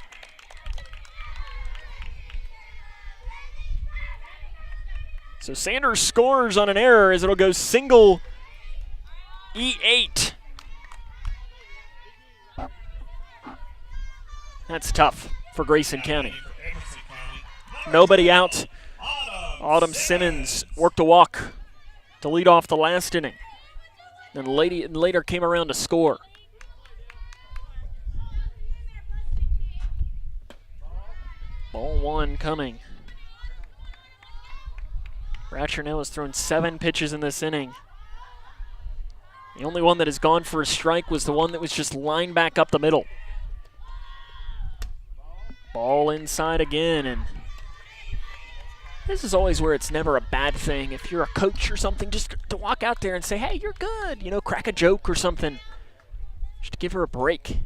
So Sanders scores on an error as it'll go single E8. That's tough for Grayson County. Nobody out. Autumn Simmons worked a walk to lead off the last inning. Then later came around to score. Ball 1 coming. Bratcher now has thrown 7 pitches in this inning. The only one that has gone for a strike was the one that was just lined back up the middle. Ball inside again, and this is always where it's never a bad thing. If you're a coach or something, just to walk out there and say, hey, you're good. You know, crack a joke or something. Just to give her a break.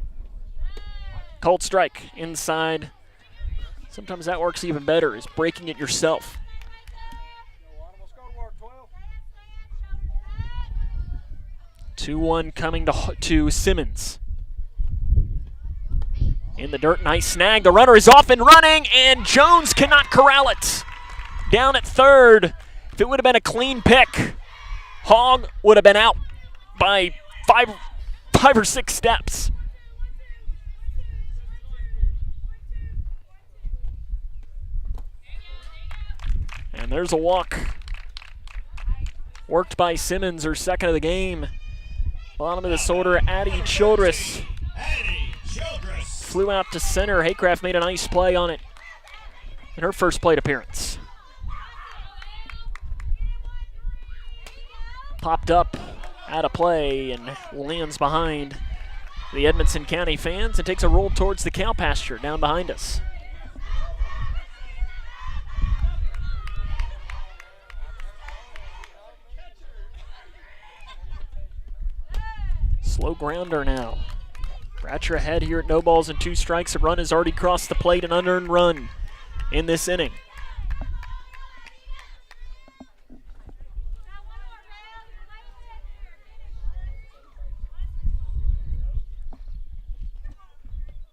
Cold strike inside. Sometimes that works even better, is breaking it yourself. 2-1 coming to Simmons. In the dirt, nice snag. The runner is off and running, and Jones cannot corral it. Down at third. If it would have been a clean pick, Hogg would have been out by five or 6 steps. And there's a walk. Worked by Simmons, her second of the game. Bottom of this order, Addie Childress flew out to center. Haycraft made a nice play on it in her first plate appearance. Popped up out of play and lands behind the Edmonson County fans and takes a roll towards the cow pasture down behind us. Slow grounder now. Bratcher ahead here at no balls and 2 strikes. A run has already crossed the plate, an unearned run in this inning.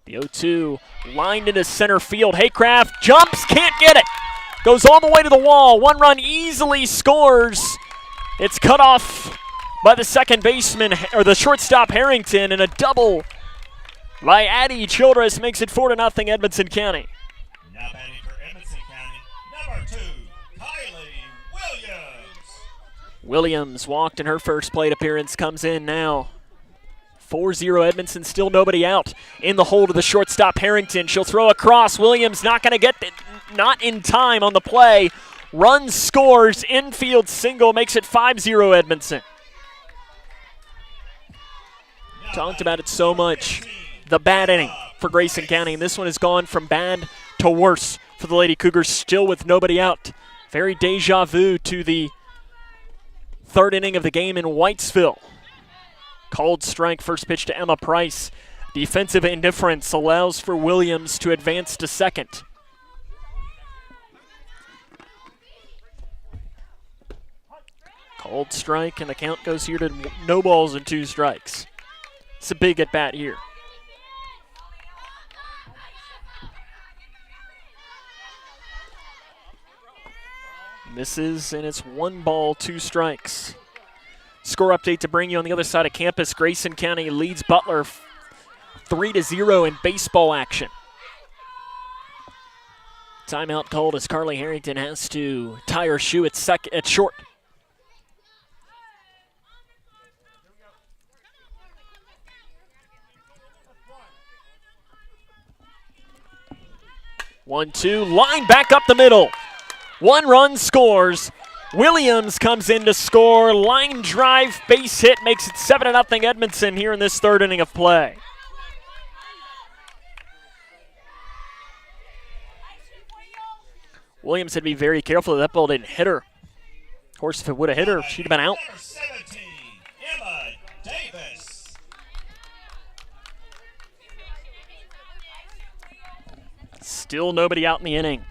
The 0-2 lined into center field. Haycraft jumps, can't get it. Goes all the way to the wall. 1 run easily scores. It's cut off by the second baseman, or the shortstop Harrington, and a double by Addie Childress makes it 4-0 Edmonson County. Now batting for Edmonson County, number 2, Kylie Williams. Williams walked in her first plate appearance, comes in now. 4-0 Edmonson, still nobody out. In the hole to the shortstop, Harrington. She'll throw across. Williams not going to get it, not in time on the play. Runs, scores, infield single, makes it 5-0 Edmonson. Talked about it so much. The bad inning for Grayson County, and this one has gone from bad to worse for the Lady Cougars, still with nobody out. Very deja vu to the third inning of the game in Whitesville. Cold strike, first pitch to Emma Price. Defensive indifference allows for Williams to advance to second. Cold strike, and the count goes here to no balls and 2 strikes. It's a big at-bat here. Misses, and it's 1 ball, 2 strikes. Score update to bring you on the other side of campus. Grayson County leads Butler 3-0 in baseball action. Timeout called as Carly Harrington has to tie her shoe at short. One-two, line back up the middle. 1 run scores. Williams comes in to score. Line drive, base hit, makes it 7-0 Edmonton here in this third inning of play. Williams had to be very careful that ball didn't hit her. Of course, if it would have hit her, she'd have been out. Number 17, Emma Davis. Still nobody out in the inning.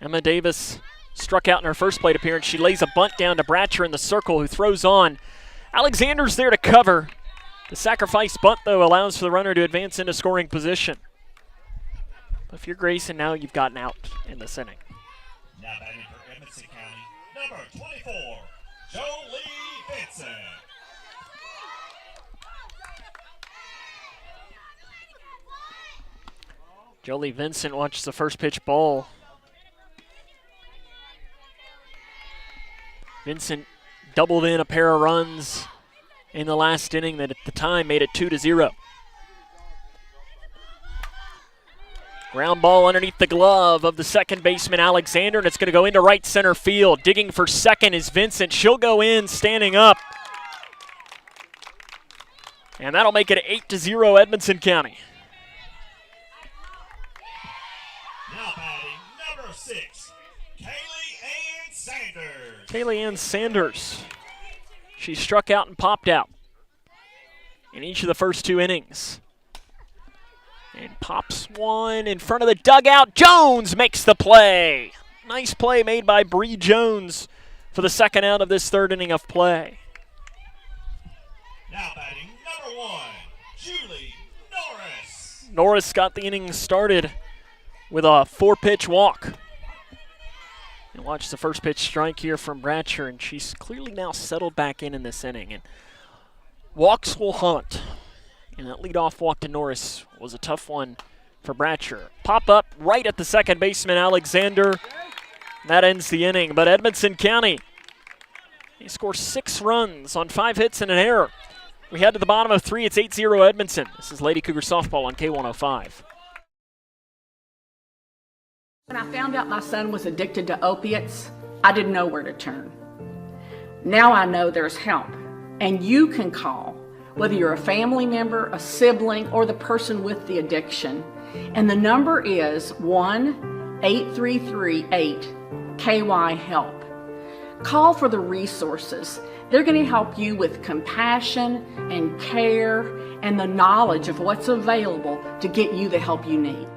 Emma Davis struck out in her first plate appearance. She lays a bunt down to Bratcher in the circle, who throws on. Alexander's there to cover. The sacrifice bunt, though, allows for the runner to advance into scoring position. But if you're Grayson now, you've gotten out in this inning. Now batting for Edmonson County, number 24, Jolie Vincent. Jolie Vincent watches the first pitch ball. Vincent doubled in a pair of runs in the last inning that at the time made it 2-0. Ground ball underneath the glove of the second baseman, Alexander, and it's going to go into right center field. Digging for second is Vincent. She'll go in standing up. And that'll make it 8-0 Edmonson County. Now batting number 6, Kaylee Ann Sanders. Kaylee Ann Sanders. She struck out and popped out in each of the first 2 innings. And pops one in front of the dugout. Jones makes the play. Nice play made by Bree Jones for the second out of this third inning of play. Now batting number 1, Julie Norris. Norris got the inning started with a 4-pitch walk. And watch the first pitch strike here from Bratcher, and she's clearly now settled back in this inning. And walks will hunt. And that leadoff walk to Norris was a tough one for Bratcher. Pop up right at the second baseman, Alexander. That ends the inning. But Edmonson County, they score 6 runs on 5 hits and an error. We head to the bottom of 3. It's 8-0 Edmonton. This is Lady Cougar softball on K105. When I found out my son was addicted to opiates, I didn't know where to turn. Now I know there's help, and you can call, whether you're a family member, a sibling, or the person with the addiction. And the number is 1-833-8-KY-HELP. Call for the resources. They're going to help you with compassion and care and the knowledge of what's available to get you the help you need.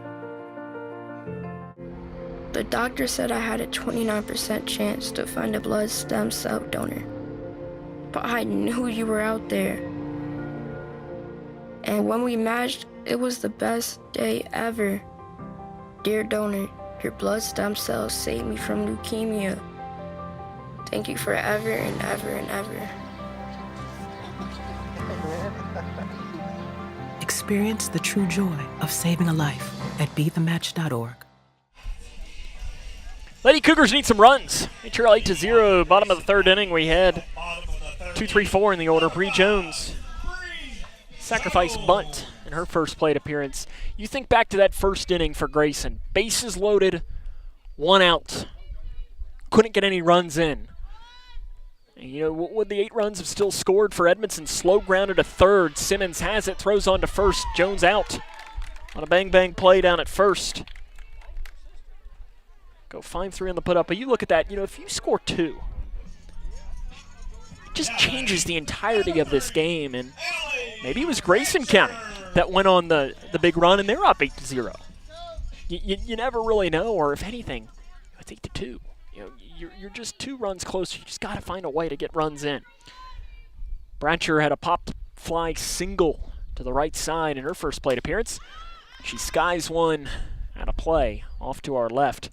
The doctor said I had a 29% chance to find a blood stem cell donor. But I knew you were out there. And when we matched, it was the best day ever. Dear donor, your blood stem cells saved me from leukemia. Thank you forever and ever and ever. Experience the true joy of saving a life at BeTheMatch.org. Lady Cougars need some runs. They trail 8-0. Bottom of the third inning, we had 2-3-4 in the order. Bree Jones sacrifice bunt in her first plate appearance. You think back to that first inning for Grayson. Bases loaded, 1 out. Couldn't get any runs in. And, you know, would the 8 runs have still scored for Edmonson? Slow grounded to third. Simmons has it, throws on to first. Jones out on a bang-bang play down at first. Go 5-3 on the put-up. But you look at that, you know, if you score 2, it just changes the entirety of this game. And maybe it was Grayson County that went on the big run, and they're up 8-0. You never really know, or if anything, it's 8-2. You know, you're just 2 runs closer. You just got to find a way to get runs in. Bratcher had a pop fly single to the right side in her first plate appearance. She skies one out of play off to our left.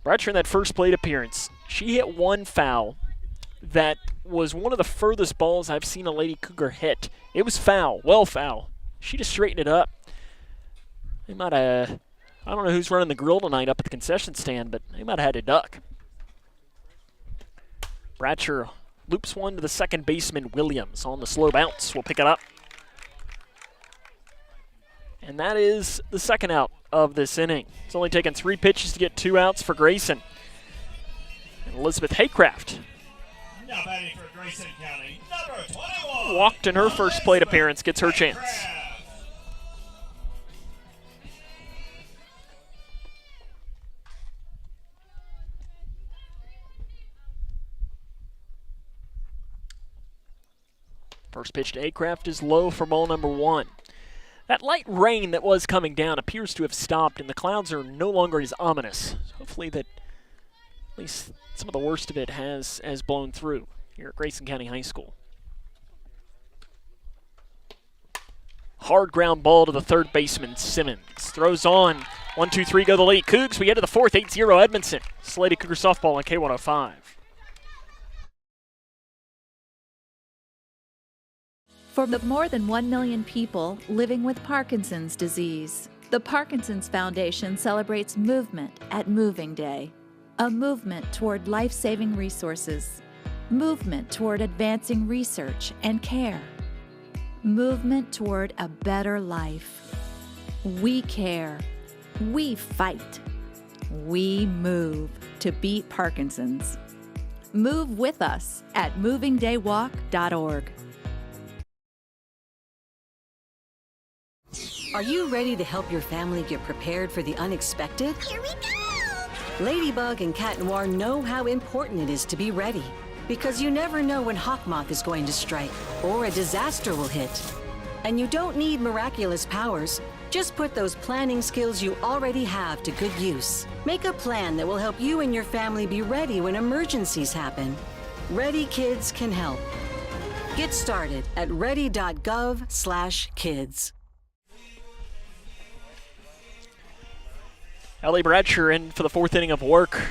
Bratcher in that first plate appearance, she hit 1 foul that was one of the furthest balls I've seen a Lady Cougar hit. It was foul, well foul. She just straightened it up. They might have, I don't know who's running the grill tonight up at the concession stand, but they might have had to duck. Bratcher loops one to the second baseman, Williams, on the slow bounce. We'll pick it up. And that is the second out of this inning. It's only taken 3 pitches to get 2 outs for Grayson. And Elizabeth Haycraft Now batting for Grayson County, number 21. walked in her first plate appearance, gets her chance. First pitch to Haycraft is low for ball number 1. That light rain that was coming down appears to have stopped, and the clouds are no longer as ominous. So hopefully that at least some of the worst of it has blown through here at Grayson County High School. Hard ground ball to the third baseman, Simmons. Throws on. 1-2-3 go the Lady Cougs. We get to the 4th, 8-0 Edmonton. It's Lady Cougar softball on K105. For the more than 1 million people living with Parkinson's disease, the Parkinson's Foundation celebrates movement at Moving Day. A movement toward life-saving resources. Movement toward advancing research and care. Movement toward a better life. We care. We fight. We move to beat Parkinson's. Move with us at movingdaywalk.org. Are you ready to help your family get prepared for the unexpected? Here we go! Ladybug and Cat Noir know how important it is to be ready, because you never know when Hawkmoth is going to strike or a disaster will hit. And you don't need miraculous powers. Just put those planning skills you already have to good use. Make a plan that will help you and your family be ready when emergencies happen. Ready Kids can help. Get started at ready.gov/kids. Ellie Bratcher in for the 4th inning of work.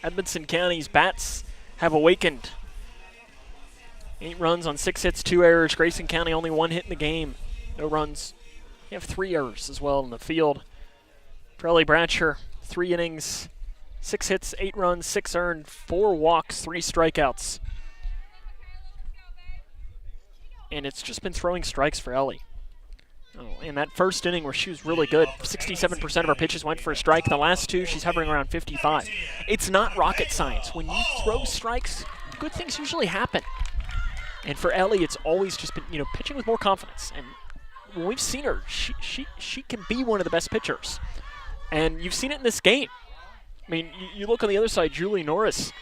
Edmonson County's bats have awakened. 8 runs on 6 hits, 2 errors. Grayson County only 1 hit in the game. No runs. You have 3 errors as well in the field. For Ellie Bratcher, 3 innings, 6 hits, 8 runs, 6 earned, 4 walks, 3 strikeouts. And it's just been throwing strikes for Ellie. Oh, in that first inning where she was really good, 67% of her pitches went for a strike. The last 2, she's hovering around 55. It's not rocket science. When you throw strikes, good things usually happen. And for Ellie, it's always just been, you know, pitching with more confidence. And when we've seen her, she can be one of the best pitchers. And you've seen it in this game. I mean, you look on the other side, Julie Norris.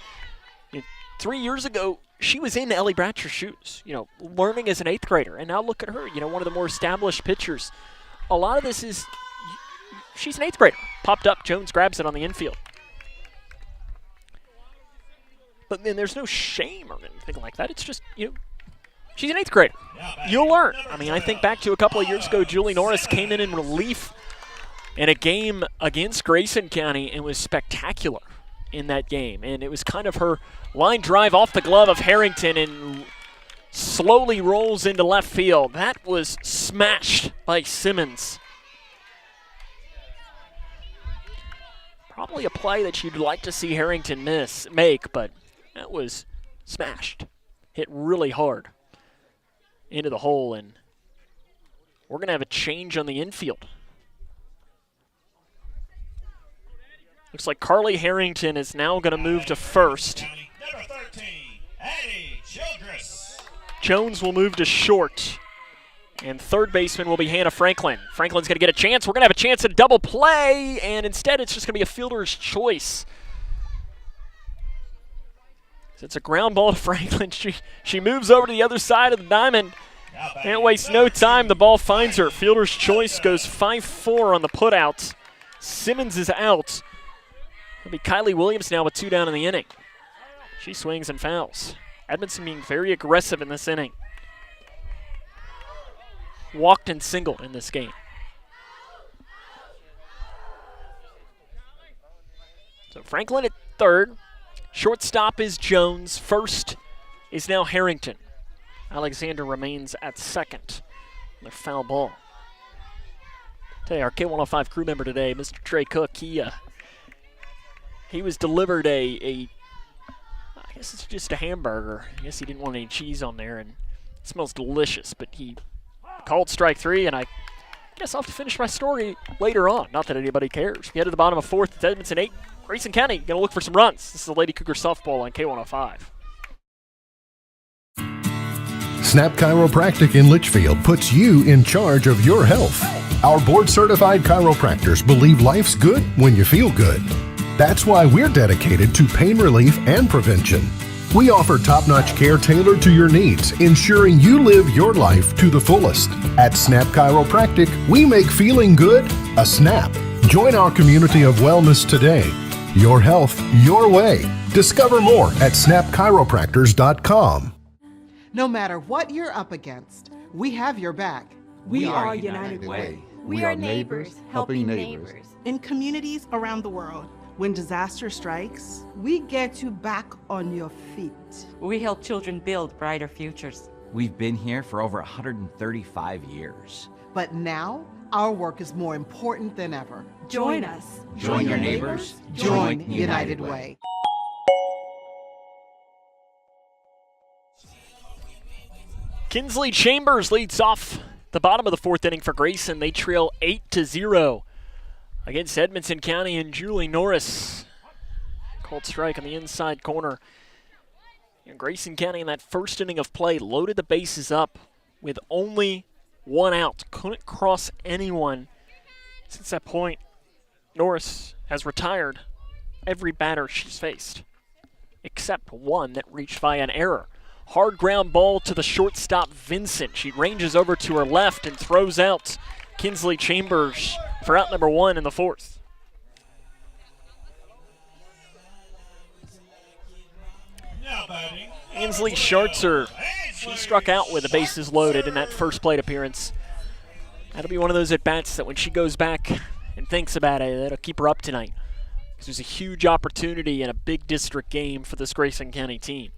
3 years ago, she was in Ellie Bratcher's shoes, you know, learning as an 8th grader. And now look at her, you know, one of the more established pitchers. A lot of this is, she's an 8th grader. Popped up, Jones grabs it on the infield. But then there's no shame or anything like that. It's just, you know, she's an 8th grader. You'll learn. I mean, I think back to a couple of years ago, Julie Norris came in relief in a game against Grayson County and was spectacular in that game. And it was kind of her line drive off the glove of Harrington and slowly rolls into left field. That was smashed by Simmons. Probably a play that you'd like to see Harrington make, but that was smashed. Hit really hard into the hole, and We're going to have a change on the infield. Looks like Carly Harrington is now going to move to first. Number 13, Addie Childress. Jones will move to short. And third baseman will be Hannah Franklin. Franklin's going to get a chance. We're going to have a chance at double play, and instead it's just going to be a fielder's choice. So it's a ground ball to Franklin. She moves over to the other side of the diamond. Can't waste no time. The ball finds her. Fielder's choice goes 5-4 on the putouts. Simmons is out. It'll be Kylie Williams now with 2 down in the inning. She swings and fouls. Edmonson being very aggressive in this inning. Walked and singled in this game. So Franklin at third. Shortstop is Jones. First is now Harrington. Alexander remains at second. Their foul ball. Tell you, our K105 crew member today, Mr. Trey Cook, he was delivered I guess it's just a hamburger. I guess he didn't want any cheese on there, and it smells delicious, but he called strike 3, and I guess I'll have to finish my story later on. Not that anybody cares. We head to the bottom of fourth. It's Edmonton 8. Grayson County going to look for some runs. This is the Lady Cougar softball on K105. Snap Chiropractic in Litchfield puts you in charge of your health. Our board-certified chiropractors believe life's good when you feel good. That's why we're dedicated to pain relief and prevention. We offer top-notch care tailored to your needs, ensuring you live your life to the fullest. At Snap Chiropractic, we make feeling good a snap. Join our community of wellness today. Your health, your way. Discover more at snapchiropractors.com. No matter what you're up against, we have your back. We are United Way. We are neighbors, helping neighbors. In communities around the world, when disaster strikes, we get you back on your feet. We help children build brighter futures. We've been here for over 135 years. But now, our work is more important than ever. Join us. Join your neighbors. Join United Way. Kinsley Chambers leads off the bottom of the fourth inning for Grayson. They trail 8-0 against Edmonson County, and Julie Norris called strike on the inside corner. And Grayson County in that first inning of play loaded the bases up with only 1 out. Couldn't cross anyone since that point. Norris has retired every batter she's faced, except one that reached via an error. Hard ground ball to the shortstop, Vincent. She ranges over to her left and throws out Kinsley Chambers for out number 1 in the fourth. Ainsley Schartzer, she struck out with the bases loaded in that first plate appearance. That'll be one of those at-bats that when she goes back and thinks about it, that'll keep her up tonight. Because there's a huge opportunity in a big district game for this Grayson County team.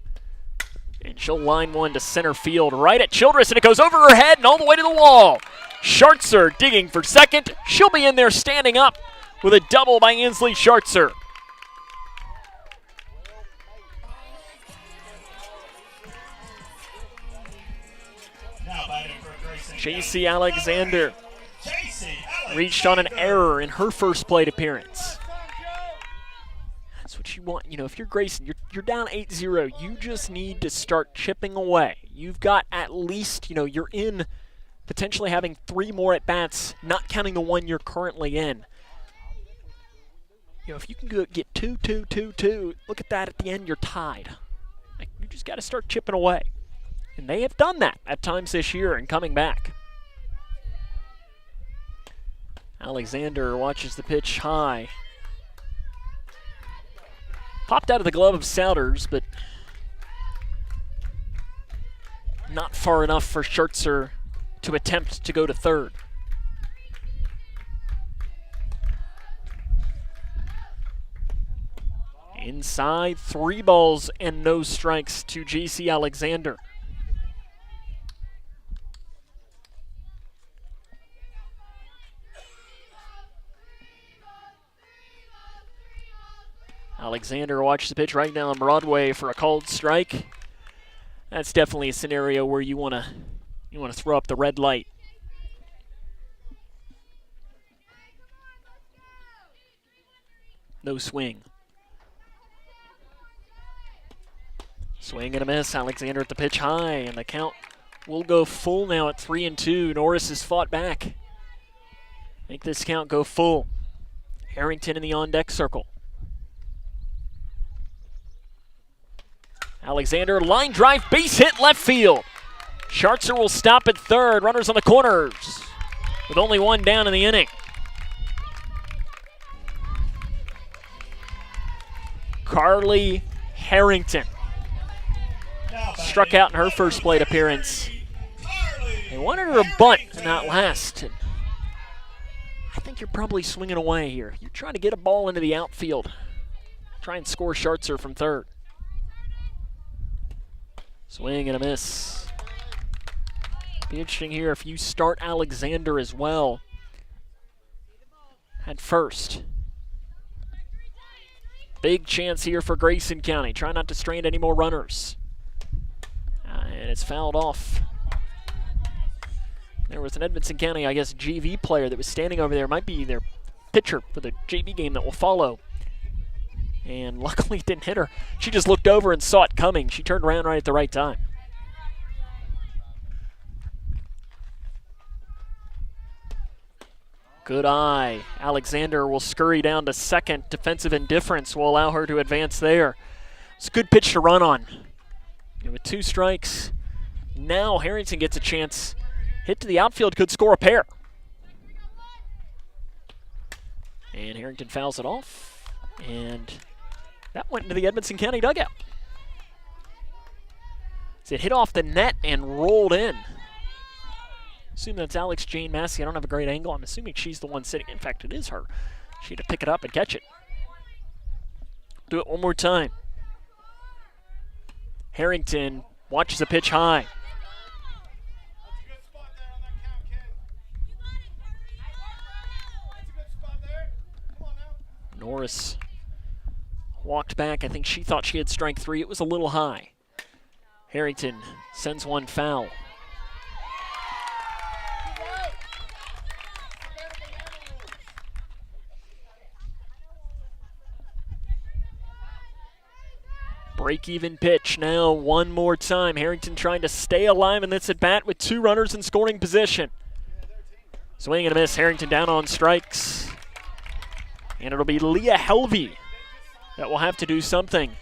And she'll line one to center field right at Childress, and it goes over her head and all the way to the wall. Schartzer digging for second. She'll be in there standing up with a double by Ainsley Schartzer. JC Alexander reached on an error in her first plate appearance. That's what you want. You know, if you're Grayson, you're down 8-0. You just need to start chipping away. You've got at least, you're in potentially having 3 more at-bats, not counting the one you're currently in. If you can get 2-2-2-2, look at that at the end, you're tied. You just got to start chipping away. And they have done that at times this year and coming back. Alexander watches the pitch high. Popped out of the glove of Souders, but not far enough for Schartzer to attempt to go to third. Inside, 3 balls and no strikes to JC Alexander. Alexander watches the pitch right now on Broadway for a called strike. That's definitely a scenario where you want to throw up the red light. No swing. Swing and a miss. Alexander at the pitch high, and the count will go full now at 3-2. Norris has fought back. Make this count go full. Harrington in the on-deck circle. Alexander, line drive, base hit, left field. Schartzer will stop at third. Runners on the corners with only one down in the inning. Carly Harrington struck out in her first plate appearance. They wanted her to bunt in that last. And I think you're probably swinging away here. You're trying to get a ball into the outfield. Try and score Schartzer from third. Swing and a miss. Be interesting here if you start Alexander as well at first. Big chance here for Grayson County. Try not to strand any more runners. And it's fouled off. There was an Edmonson County, I guess, JV player that was standing over there. Might be their pitcher for the JV game that will follow. And luckily it didn't hit her. She just looked over and saw it coming. She turned around right at the right time. Good eye. Alexander will scurry down to second. Defensive indifference will allow her to advance there. It's a good pitch to run on. And with 2 strikes, now Harrington gets a chance. Hit to the outfield, could score a pair. And Harrington fouls it off. And that went into the Edmonson County dugout. So it hit off the net and rolled in. Assume that's Alex Jane Massey. I don't have a great angle. I'm assuming she's the one sitting. In fact, it is her. She had to pick it up and catch it. Do it one more time. Harrington watches the pitch high. Norris walked back. I think she thought she had strike 3. It was a little high. Harrington sends one foul. Break-even pitch now one more time. Harrington trying to stay alive in this at-bat with 2 runners in scoring position. Swing and a miss. Harrington down on strikes. And it'll be Leah Helvey that will have to do something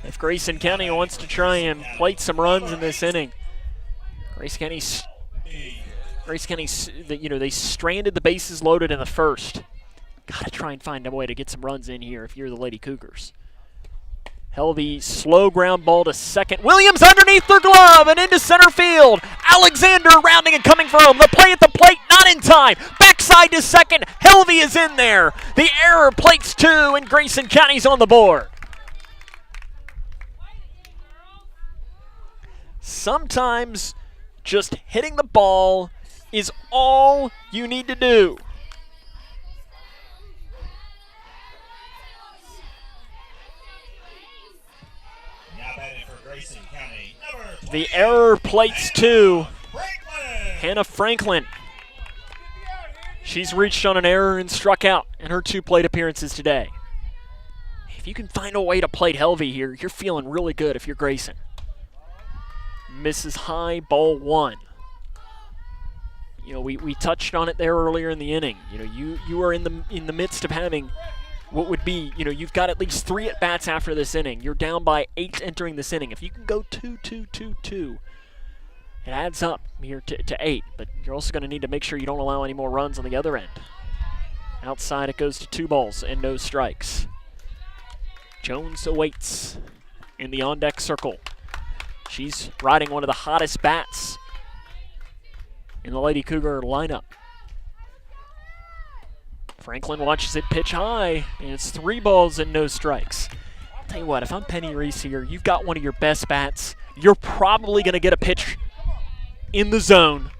if Grayson County wants to try and plate some runs in this inning. Grayson County, they stranded the bases loaded in the first. Got to try and find a way to get some runs in here if you're the Lady Cougars. Helvey, slow ground ball to second. Williams underneath their glove and into center field. Alexander rounding and coming for home. The play at the plate, not in time. Backside to second. Helvey is in there. The error, plates 2, and Grayson County's on the board. Sometimes just hitting the ball is all you need to do. The error, plates 2. Hannah Franklin. She's reached on an error and struck out in her 2 plate appearances today. If you can find a way to plate Helvey here, you're feeling really good if you're Grayson. Misses high, ball 1. We touched on it there earlier in the inning. You are in the midst of having what would be, you've got at least 3 at-bats after this inning. You're down by 8 entering this inning. If you can go 2-2-2-2, it adds up here to 8. But you're also going to need to make sure you don't allow any more runs on the other end. Outside it goes to 2 balls and no strikes. Jones awaits in the on-deck circle. She's riding one of the hottest bats in the Lady Cougar lineup. Franklin watches it pitch high, and it's 3 balls and no strikes. I'll tell you what, if I'm Penny Reese here, you've got one of your best bats. You're probably going to get a pitch in the zone.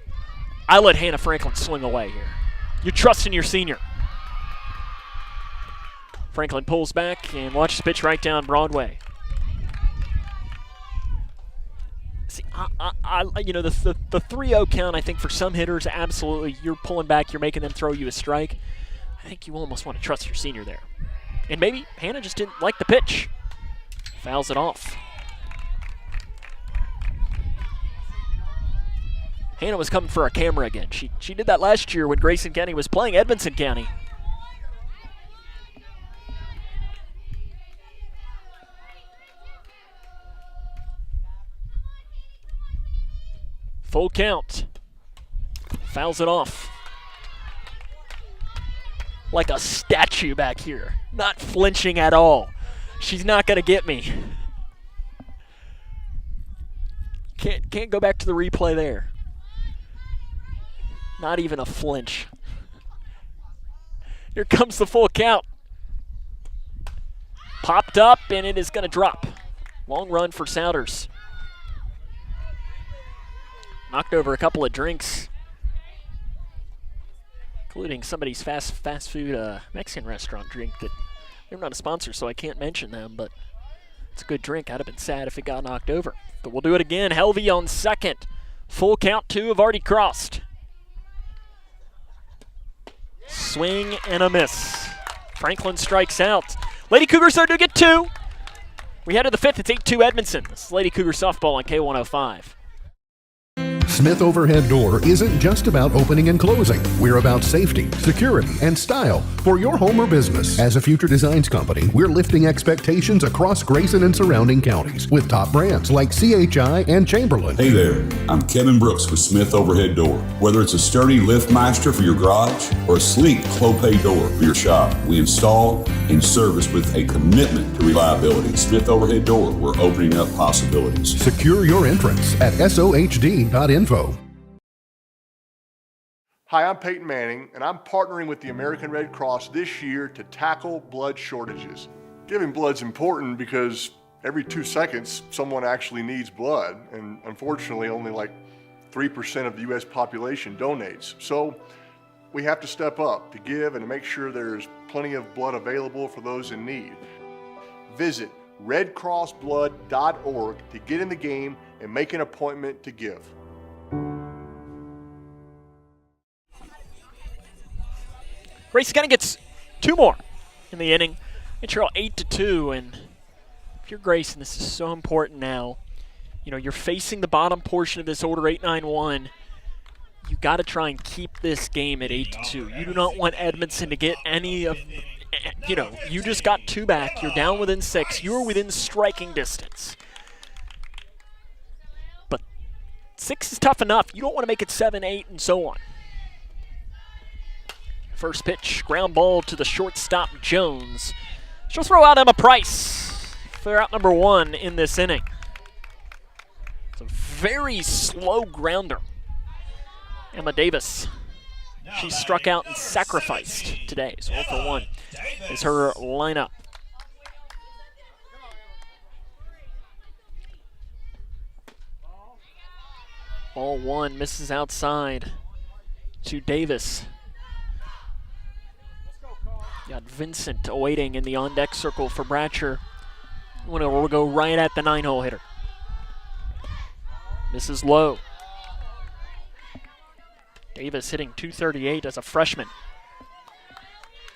I let Hannah Franklin swing away here. You trust in your senior. Franklin pulls back and watches the pitch right down Broadway. See, the 3-0 count, I think for some hitters, absolutely, you're pulling back, you're making them throw you a strike. I think you almost want to trust your senior there. And maybe Hannah just didn't like the pitch. Fouls it off. Hannah was coming for a camera again. She did that last year when Grayson County was playing Edmonson County. Full count. Fouls it off. Like a statue back here. Not flinching at all. She's not going to get me. Can't go back to the replay there. Not even a flinch. Here comes the full count. Popped up, and it is going to drop. Long run for Souders. Knocked over a couple of drinks, including somebody's fast food Mexican restaurant drink that they're not a sponsor, so I can't mention them, but it's a good drink. I'd have been sad if it got knocked over. But we'll do it again. Helvey on second. Full count, 2 have already crossed. Swing and a miss. Franklin strikes out. Lady Cougars starting to get 2. We head to the 5th. It's 8-2 Edmonson. This is Lady Cougar softball on K105. Smith Overhead Door isn't just about opening and closing. We're about safety, security, and style for your home or business. As a future designs company, we're lifting expectations across Grayson and surrounding counties with top brands like CHI and Chamberlain. Hey there, I'm Kevin Brooks with Smith Overhead Door. Whether it's a sturdy LiftMaster for your garage or a sleek Clopay door for your shop, we install and service with a commitment to reliability. Smith Overhead Door, we're opening up possibilities. Secure your entrance at sohd.info. Hi, I'm Peyton Manning, and I'm partnering with the American Red Cross this year to tackle blood shortages. Giving blood's important because every 2 seconds, someone actually needs blood, and unfortunately, only like 3% of the U.S. population donates. So we have to step up to give and to make sure there's plenty of blood available for those in need. Visit redcrossblood.org to get in the game and make an appointment to give. Grayson County gets 2 more in the inning. It's all 8-2, and if you're Grayson, this is so important now. You know, you're facing the bottom portion of this order, 8-9-1. You got to try and keep this game at 8-2. You do not want Edmonson to get any of, you know, you just got 2 back. You're down within 6. You're within striking distance. But 6 is tough enough. You don't want to make it 7, 8, and so on. First pitch, ground ball to the shortstop, Jones. She'll throw out Emma Price for out number 1 in this inning. It's a very slow grounder. Emma Davis, she struck out and sacrificed today, so 0 for 1 is her lineup. Ball 1 misses outside to Davis. Got Vincent awaiting in the on-deck circle for Bratcher. We'll go right at the 9-hole hitter. Misses low. Davis hitting .238 as a freshman.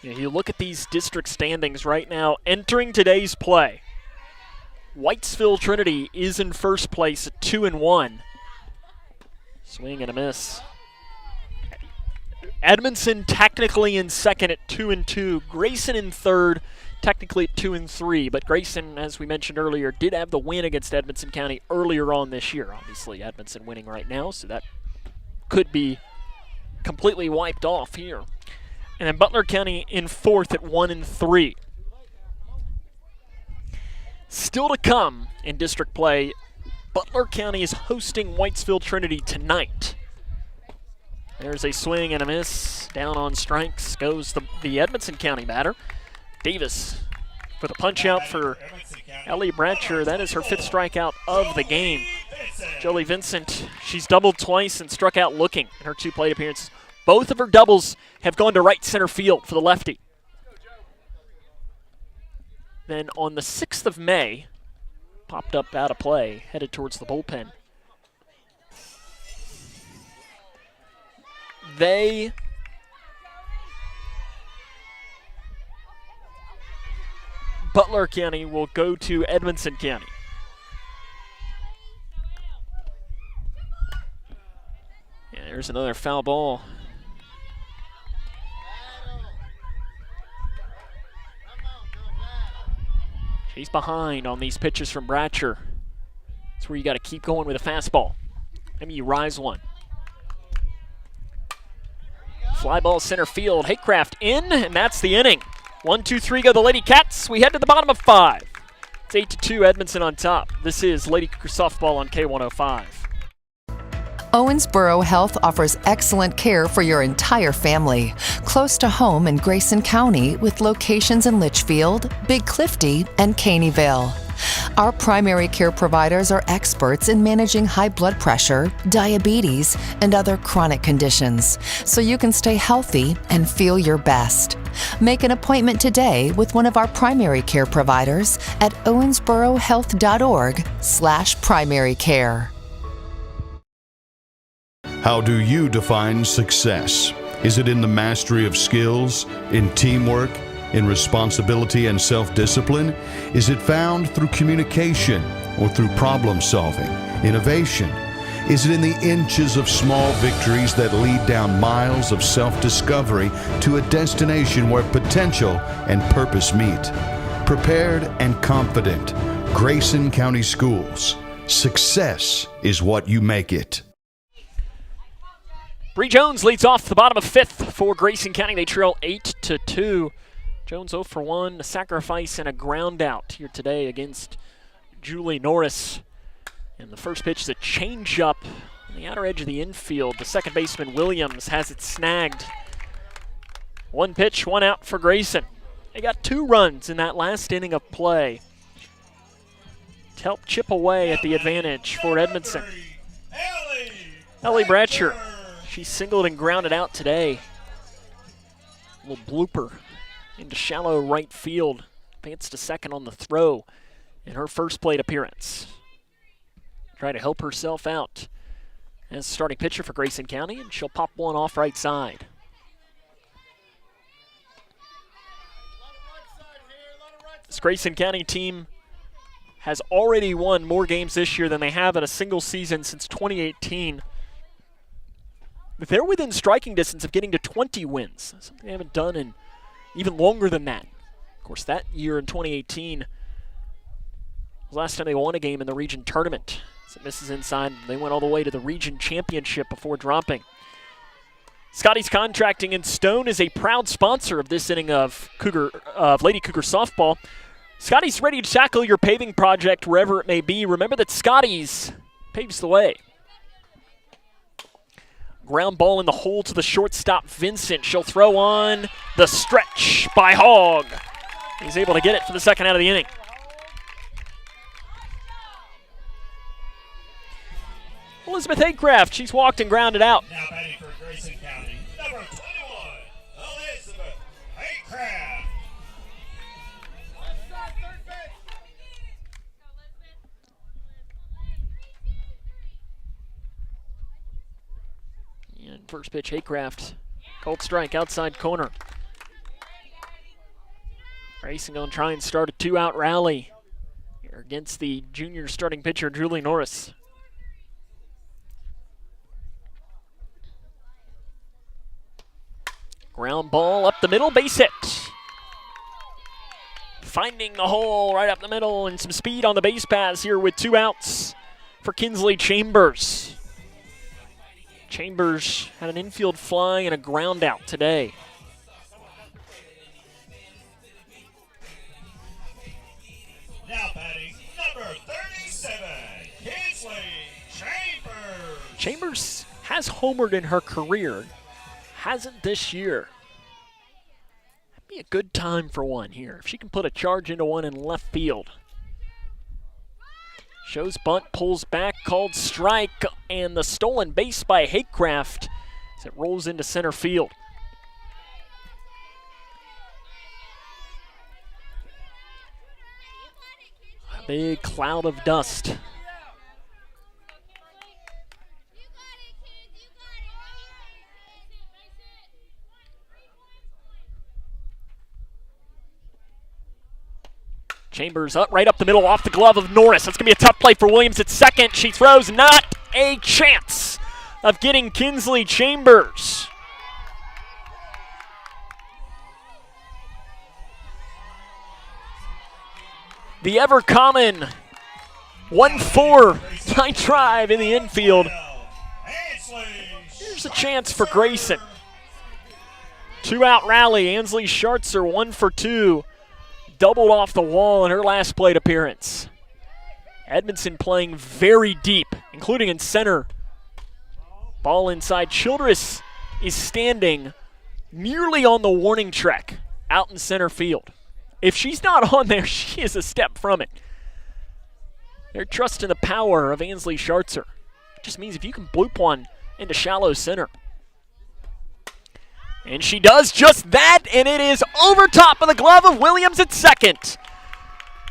You look at these district standings right now, entering today's play. Whitesville Trinity is in first place at 2-1. Swing and a miss. Edmonson technically in second at 2-2. Grayson in third, technically at 2-3. But Grayson, as we mentioned earlier, did have the win against Edmonson County earlier on this year. Obviously, Edmonson winning right now, so that could be completely wiped off here. And then Butler County in fourth at 1-3. Still to come in district play, Butler County is hosting Whitesville Trinity tonight. There's a swing and a miss. Down on strikes goes the Edmonson County batter. Davis for the punch out for Ellie Bratcher. That is her 5th strikeout of the game. Jolie Vincent, she's doubled twice and struck out looking in her 2 plate appearances. Both of her doubles have gone to right center field for the lefty. Then on the 6th of May, popped up out of play, headed towards the bullpen. Butler County will go to Edmonson County. Yeah, there's another foul ball. She's behind on these pitches from Bratcher. That's where you got to keep going with a fastball. Maybe you rise one. Fly ball center field. Haycraft in, and that's the inning. 1-2-3 go the Lady Cats. We head to the bottom of 5. It's 8-2 Edmonton on top. This is Lady Cougar softball on K105. Owensboro Health offers excellent care for your entire family. Close to home in Grayson County with locations in Litchfield, Big Clifty, and Caneyville. Our primary care providers are experts in managing high blood pressure, diabetes, and other chronic conditions, so you can stay healthy and feel your best. Make an appointment today with one of our primary care providers at owensborohealth.org/primary care. How do you define success? Is it in the mastery of skills, in teamwork, in responsibility and self-discipline? Is it found through communication or through problem solving, innovation? Is it in the inches of small victories that lead down miles of self-discovery to a destination where potential and purpose meet? Prepared and confident, Grayson County Schools. Success is what you make it. Bree Jones leads off the bottom of 5th for Grayson County. They trail 8-2. Jones 0 for 1, a sacrifice and a ground out here today against Julie Norris. And the first pitch is a changeup on the outer edge of the infield. The second baseman Williams has it snagged. 1 pitch, 1 out for Grayson. They got 2 runs in that last inning of play to help chip away at the advantage for Edmonton. Ellie Bratcher. She singled and grounded out today. A little blooper into shallow right field. Advanced to second on the throw in her first plate appearance. Try to help herself out as starting pitcher for Grayson County, and she'll pop one off right side. This Grayson County team has already won more games this year than they have in a single season since 2018. They're within striking distance of getting to 20 wins, something they haven't done in even longer than that. Of course, that year in 2018 was the last time they won a game in the region tournament. As it misses inside, they went all the way to the region championship before dropping. Scotty's Contracting in Stone is a proud sponsor of this inning of Lady Cougar softball. Scotty's ready to tackle your paving project wherever it may be. Remember that Scotty's paves the way. Ground ball in the hole to the shortstop, Vincent. She'll throw on the stretch by Hogg. He's able to get it for the second out of the inning. Elizabeth Haycraft, she's walked and grounded out. Now batting for Grayson County, number 21, Elizabeth Haycraft. And first pitch, Haycraft. Cold strike, outside corner. Grayson going to try and start a 2-out rally here against the junior starting pitcher, Julie Norris. Ground ball up the middle, base hit. Finding the hole right up the middle and some speed on the base paths here with 2 outs for Kinsley Chambers. Chambers had an infield fly and a ground out today. Now batting, number 37, Kinsley Chambers. Chambers has homered in her career, hasn't this year. That'd be a good time for one here. If she can put a charge into one in left field. Shows bunt, pulls back, called strike, and the stolen base by Haycraft as it rolls into center field. A big cloud of dust. Chambers up right up the middle off the glove of Norris. That's going to be a tough play for Williams at second. She throws, not a chance of getting Kinsley Chambers. The ever-common 1-4 line drive in the infield. Here's a chance for Grayson. 2-out rally. Ansley Schartzer 1 for 2. Doubled off the wall in her last plate appearance. Edmonson playing very deep, including in center. Ball inside. Childress is standing nearly on the warning track out in center field. If she's not on there, she is a step from it. They're trusting the power of Ansley Schartzer. It just means if you can bloop one into shallow center. And she does just that, and it is over top of the glove of Williams at second.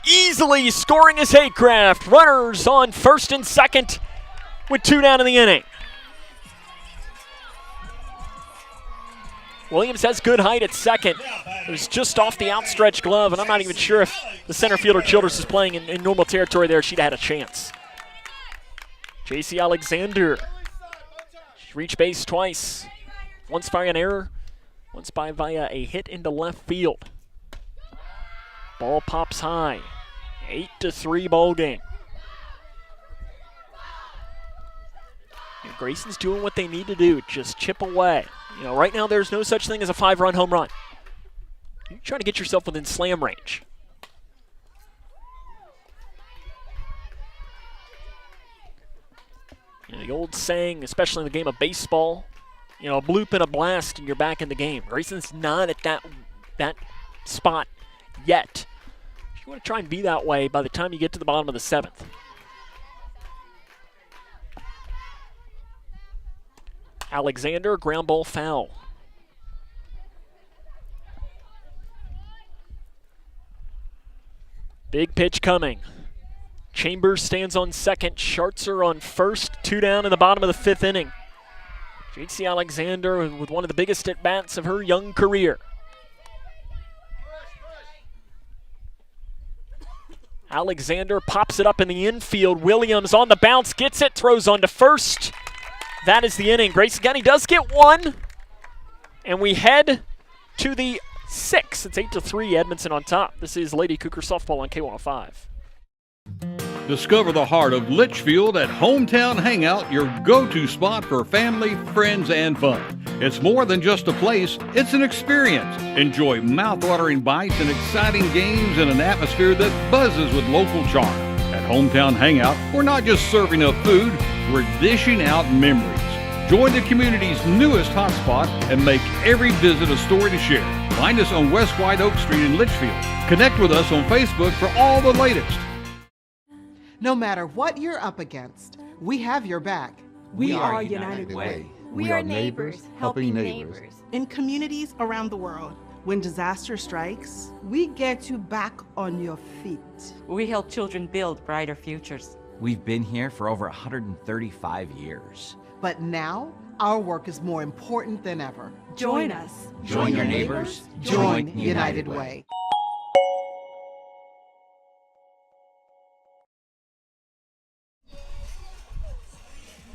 Easily scoring as Haycraft. Runners on first and second with 2 down in the inning. Williams has good height at second. It was just off the outstretched glove, and I'm not even sure if the center fielder Childress is playing in normal territory there. She'd had a chance. JC Alexander. She reached base twice. Once by an error, once via a hit into left field. Ball pops high. 8-3 ball game. And Grayson's doing what they need to do, just chip away. You know, right now there's no such thing as a 5-run home run. You're trying to get yourself within slam range. You know, the old saying, especially in the game of baseball, you know, a bloop and a blast and you're back in the game. Grayson's not at that spot yet. You want to try and be that way by the time you get to the bottom of the 7th. Alexander, ground ball foul. Big pitch coming. Chambers stands on second. Schartzer on first. 2 down in the bottom of the 5th inning. JC Alexander with one of the biggest at-bats of her young career. Alexander pops it up in the infield. Williams on the bounce, gets it, throws on to first. That is the inning. Grayson County does get 1. And we head to the 6th. It's 8-3, Edmonson on top. This is Lady Cougar softball on K105. Discover the heart of Litchfield at Hometown Hangout, your go-to spot for family, friends, and fun. It's more than just a place, it's an experience. Enjoy mouth-watering bites and exciting games in an atmosphere that buzzes with local charm. At Hometown Hangout, we're not just serving up food, we're dishing out memories. Join the community's newest hotspot and make every visit a story to share. Find us on West White Oak Street in Litchfield. Connect with us on Facebook for all the latest. No matter what you're up against, we have your back. We are United Way. We are neighbors helping neighbors. In communities around the world, when disaster strikes, we get you back on your feet. We help children build brighter futures. We've been here for over 135 years. But now, our work is more important than ever. Join us. Join your neighbors. Join United Way.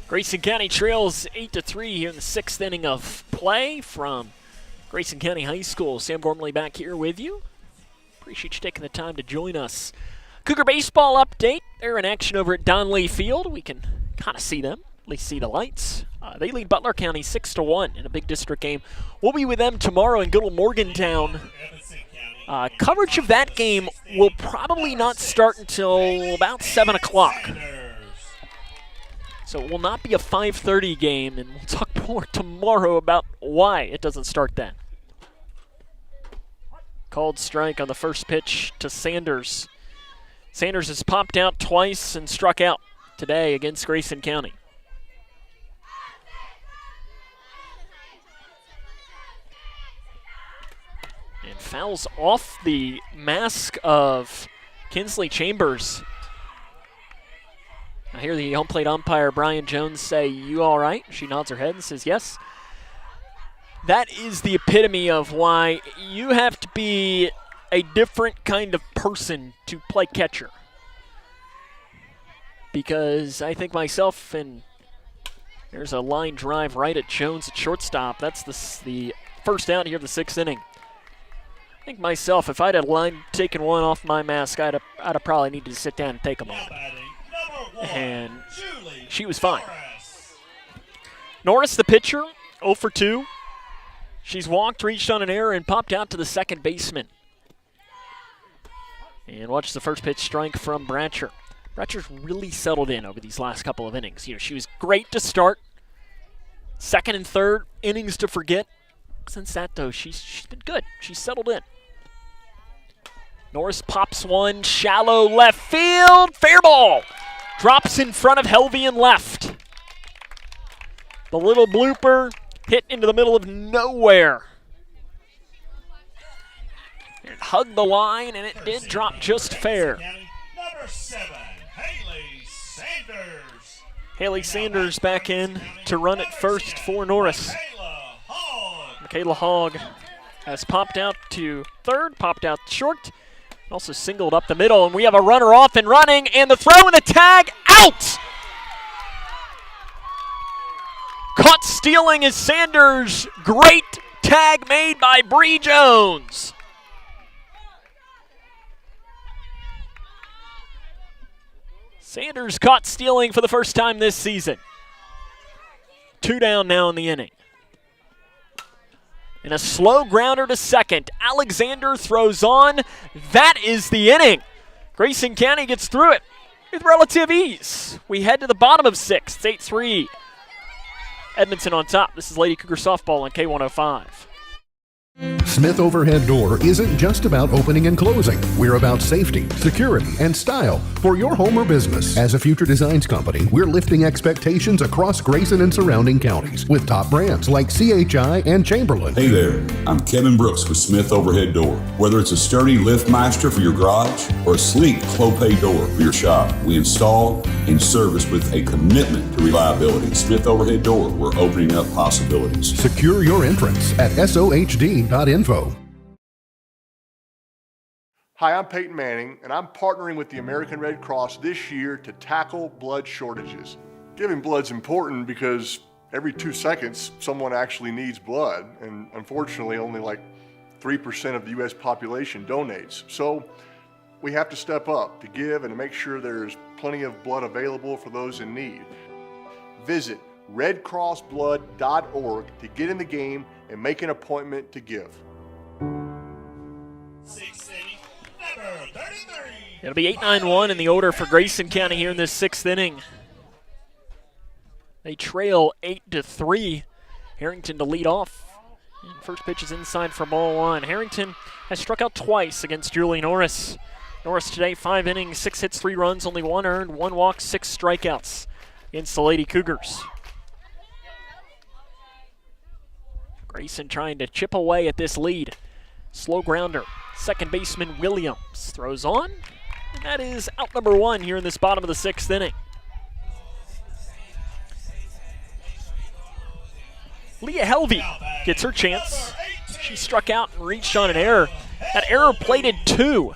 Grayson County trails 8-3 here in the 6th inning of play from Grayson County High School. Sam Gormley back here with you. Appreciate you taking the time to join us. Cougar baseball update. They're in action over at Donley Field. We can kind of see them, at least see the lights. They lead Butler County 6-1 in a big district game. We'll be with them tomorrow in good old Morgantown. Coverage of that game will probably not start until about 7 o'clock. So it will not be a 5:30 game, and we'll talk more tomorrow about why it doesn't start then. Called strike on the first pitch to Sanders. Sanders has popped out twice and struck out today against Grayson County. And fouls off the mask of Kinsley Chambers. I hear the home plate umpire, Brian Jones, say, "You all right?" She nods her head and says, "Yes." That is the epitome of why you have to be a different kind of person to play catcher. Because I think myself, and there's a line drive right at Jones at shortstop. That's the first out here of the 6th inning. I think myself, if I'd have taken one off my mask, I'd have probably needed to sit down and take a moment. And she was fine. Norris, the pitcher, 0 for 2. She's walked, reached on an error, and popped out to the second baseman. And watch the first pitch strike from Bratcher. Bratcher's really settled in over these last couple of innings. She was great to start. Second and third innings to forget. Since that, though, she's been good. She's settled in. Norris pops one, shallow left field, fair ball. Drops in front of Helvey and left. The little blooper hit into the middle of nowhere. It hugged the line, and it did drop just fair. Number 7, Haley Sanders. Haley Sanders back in to run at first for Norris. Michaela Hogg has popped out to third, popped out short, also singled up the middle, and we have a runner off and running, and the throw and the tag out! Caught stealing is Sanders. Great tag made by Bree Jones. Sanders caught stealing for the first time this season. 2 down now in the inning. And a slow grounder to second. Alexander throws on. That is the inning. Grayson County gets through it with relative ease. We head to the bottom of 6th. It's 8-3. Edmonson on top. This is Lady Cougar softball on K105. Smith Overhead Door isn't just about opening and closing. We're about safety, security, and style for your home or business. As a future designs company, we're lifting expectations across Grayson and surrounding counties with top brands like CHI and Chamberlain. Hey there, I'm Kevin Brooks with Smith Overhead Door. Whether it's a sturdy LiftMaster for your garage or a sleek Clopay door for your shop, we install and service with a commitment to reliability. Smith Overhead Door, we're opening up possibilities. Secure your entrance at SOHD.info. Hi, I'm Peyton Manning, and I'm partnering with the American Red Cross this year to tackle blood shortages. Giving blood's important because every 2 seconds, someone actually needs blood, and unfortunately, only like 3% of the U.S. population donates. So we have to step up to give and to make sure there's plenty of blood available for those in need. Visit redcrossblood.org to get in the game and make an appointment to give. It'll be 8-9-1 in the order for Grayson County here in this 6th inning. They trail 8-3. Harrington to lead off. And first pitch is inside for ball 1. Harrington has struck out twice against Julie Norris. Norris today, 5 innings, 6 hits, 3 runs, only 1 earned, 1 walk, 6 strikeouts against the Lady Cougars. Grayson trying to chip away at this lead. Slow grounder. Second baseman Williams throws on. And that is out number 1 here in this bottom of the 6th inning. Leah Helvey gets her chance. She struck out and reached on an error. That error plated 2.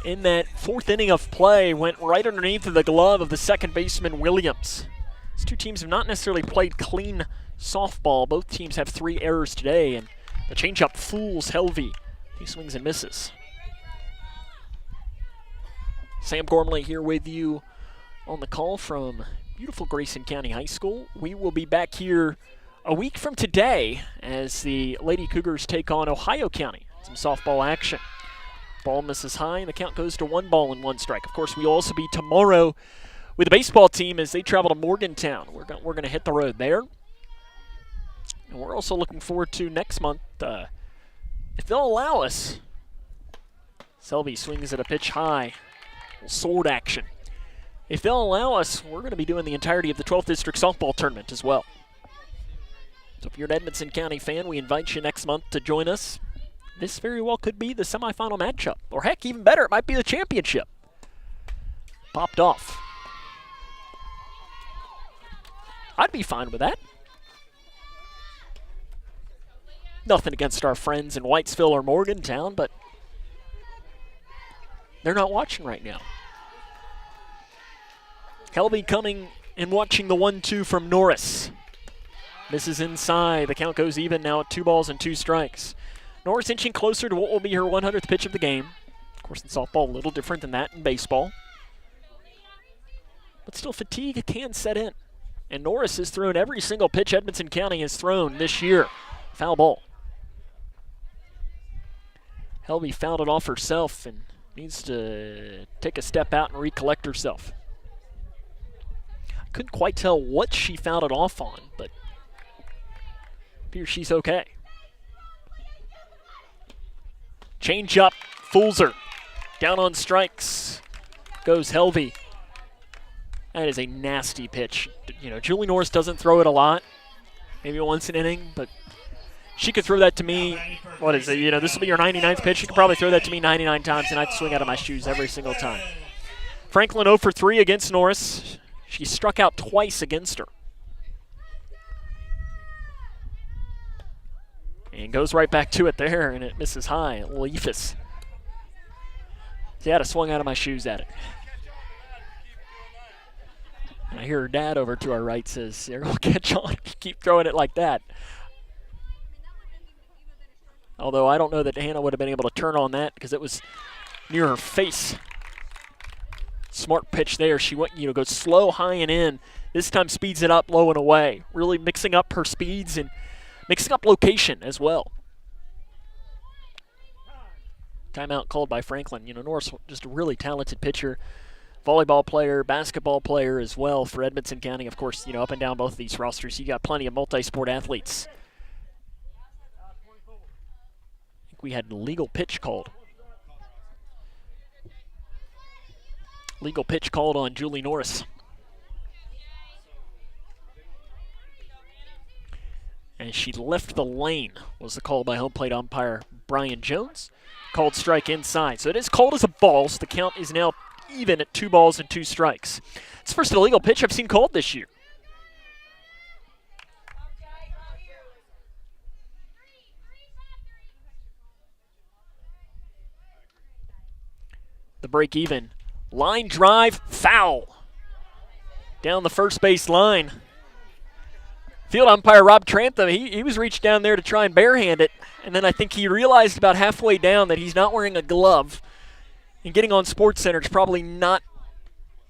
In that 4th inning of play, went right underneath of the glove of the second baseman Williams. These 2 teams have not necessarily played clean softball. Both teams have 3 errors today, and the changeup fools Helvey. He swings and misses. Sam Gormley here with you on the call from beautiful Grayson County High School. We will be back here a week from today as the Lady Cougars take on Ohio County. Some softball action. Ball misses high, and the count goes to 1 ball and 1 strike. Of course, we'll also be tomorrow with the baseball team as they travel to Morgantown. We're going to hit the road there. And we're also looking forward to next month, if they'll allow us. Selby swings at a pitch high. Sword action. If they'll allow us, we're going to be doing the entirety of the 12th District Softball Tournament as well. So if you're an Edmonson County fan, we invite you next month to join us. This very well could be the semifinal matchup. Or heck, even better, it might be the championship. Popped off. I'd be fine with that. Nothing against our friends in Whitesville or Morgantown, but they're not watching right now. Helby coming and watching the 1-2 from Norris. Misses inside. The count goes even now at 2 balls and 2 strikes. Norris inching closer to what will be her 100th pitch of the game. Of course, in softball, a little different than that in baseball. But still, fatigue can set in. And Norris has thrown every single pitch Edmonson County has thrown this year. Foul ball. Helby fouled it off herself and needs to take a step out and recollect herself. I couldn't quite tell what she fouled it off on, but appears she's okay. Change up, fools her. Down on strikes goes Helby. That is a nasty pitch. You know, Julie Norris doesn't throw it a lot, maybe once an inning, but she could throw that to me. What is it? You know, this will be your 99th pitch. She could probably throw that to me 99 times, and I'd swing out of my shoes every single time. Franklin 0 for 3 against Norris. She struck out twice against her. And goes right back to it there, and it misses high. Leafus. See, I'd have swung out of my shoes at it. And I hear her dad over to our right says, "You're going to catch on if you keep throwing it like that." Although I don't know that Hannah would have been able to turn on that because it was near her face. Smart pitch there. She went, goes slow, high, and in. This time speeds it up, low and away. Really mixing up her speeds and mixing up location as well. Timeout called by Franklin. Norris, just a really talented pitcher. Volleyball player, basketball player as well for Edmonson County. Of course, up and down both of these rosters, you got plenty of multi-sport athletes. I think we had a legal pitch called. Legal pitch called on Julie Norris. And she left the lane, was the call by home plate umpire Brian Jones. Called strike inside. So it is called as a ball, so the count is now even at 2 balls and 2 strikes. It's the first illegal pitch I've seen called this year. The break even. Line drive, foul. Down the first base line. Field umpire Rob Trantham, he was reached down there to try and barehand it, and then I think he realized about halfway down that he's not wearing a glove, and getting on Sports Center is probably not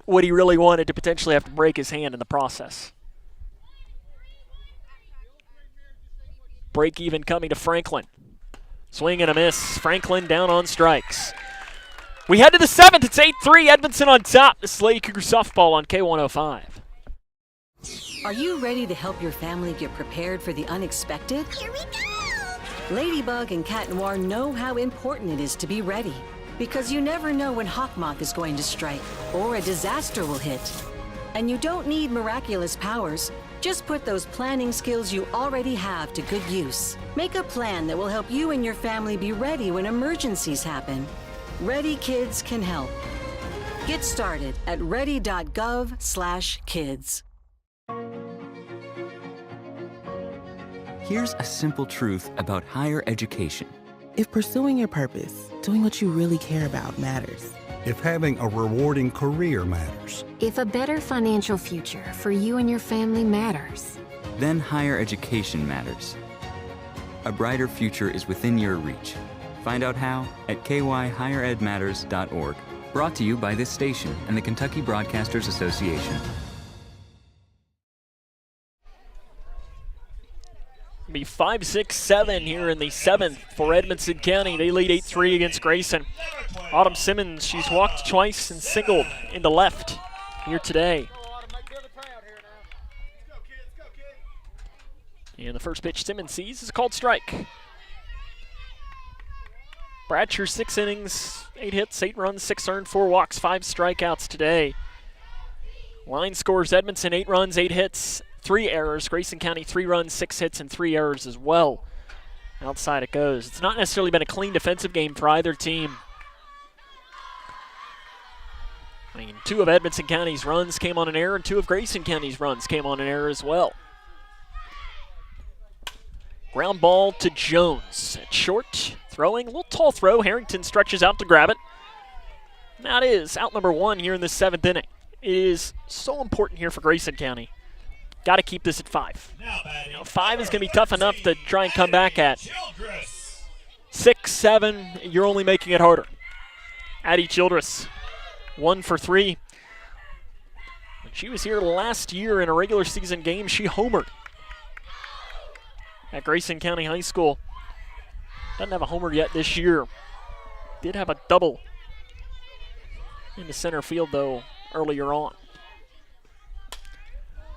what he really wanted to potentially have to break his hand in the process. Break even coming to Franklin. Swing and a miss. Franklin down on strikes. We head to the 7th. It's 8-3, Edmonson on top. This is Lady Cougar softball on K105. Are you ready to help your family get prepared for the unexpected? Here we go! Ladybug and Cat Noir know how important it is to be ready, because you never know when hawk moth is going to strike or a disaster will hit. And you don't need miraculous powers. Just put those planning skills you already have to good use. Make a plan that will help you and your family be ready when emergencies happen. Ready Kids can help. Get started at ready.gov/kids. Here's a simple truth about higher education. If pursuing your purpose, doing what you really care about matters. If having a rewarding career matters. If a better financial future for you and your family matters. Then higher education matters. A brighter future is within your reach. Find out how at kyhigheredmatters.org. Brought to you by this station and the Kentucky Broadcasters Association. Be 5-6-7 here in the 7th for Edmonson County. They lead 8-3 against Grayson. Autumn Simmons, she's walked twice and singled into left here today. And the first pitch Simmons sees is a called strike. Bradsher, 6 innings, 8 hits, 8 runs, 6 earned, 4 walks, 5 strikeouts today. Line scores Edmonton 8 runs, 8 hits, 3 errors. Grayson County 3 runs, 6 hits, and 3 errors as well. Outside it goes. It's not necessarily been a clean defensive game for either team. 2 of Edmonson County's runs came on an error, and 2 of Grayson County's runs came on an error as well. Ground ball to Jones. At short, throwing, a little tall throw. Harrington stretches out to grab it. That is out number 1 here in the 7th inning. It is so important here for Grayson County. Got to keep this at 5. 5 is going to be tough enough to try and come back at. 6, 7, you're only making it harder. Addie Childress, 1 for 3. When she was here last year in a regular season game, she homered at Grayson County High School. Doesn't have a homer yet this year. Did have a double into center field, though, earlier on.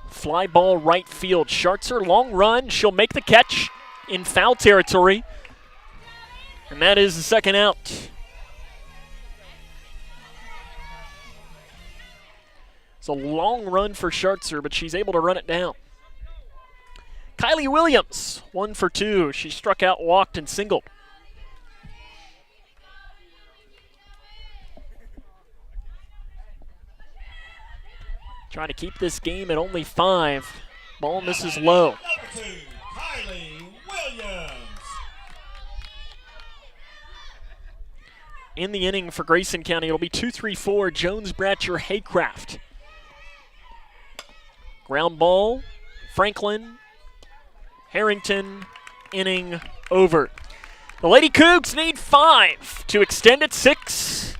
Fly ball right field. Schartzer, long run. She'll make the catch in foul territory. And that is the second out. It's a long run for Schartzer, but she's able to run it down. Kylie Williams, 1 for 2. She struck out, walked, and singled. Trying to keep this game at only 5. Ball misses low. Number 2, Kylie Williams. In the inning for Grayson County, it'll be 2-3-4, Jones, Bratcher, Haycraft. Ground ball, Franklin, Harrington, inning over. The Lady Cougs need 5 to extend at 6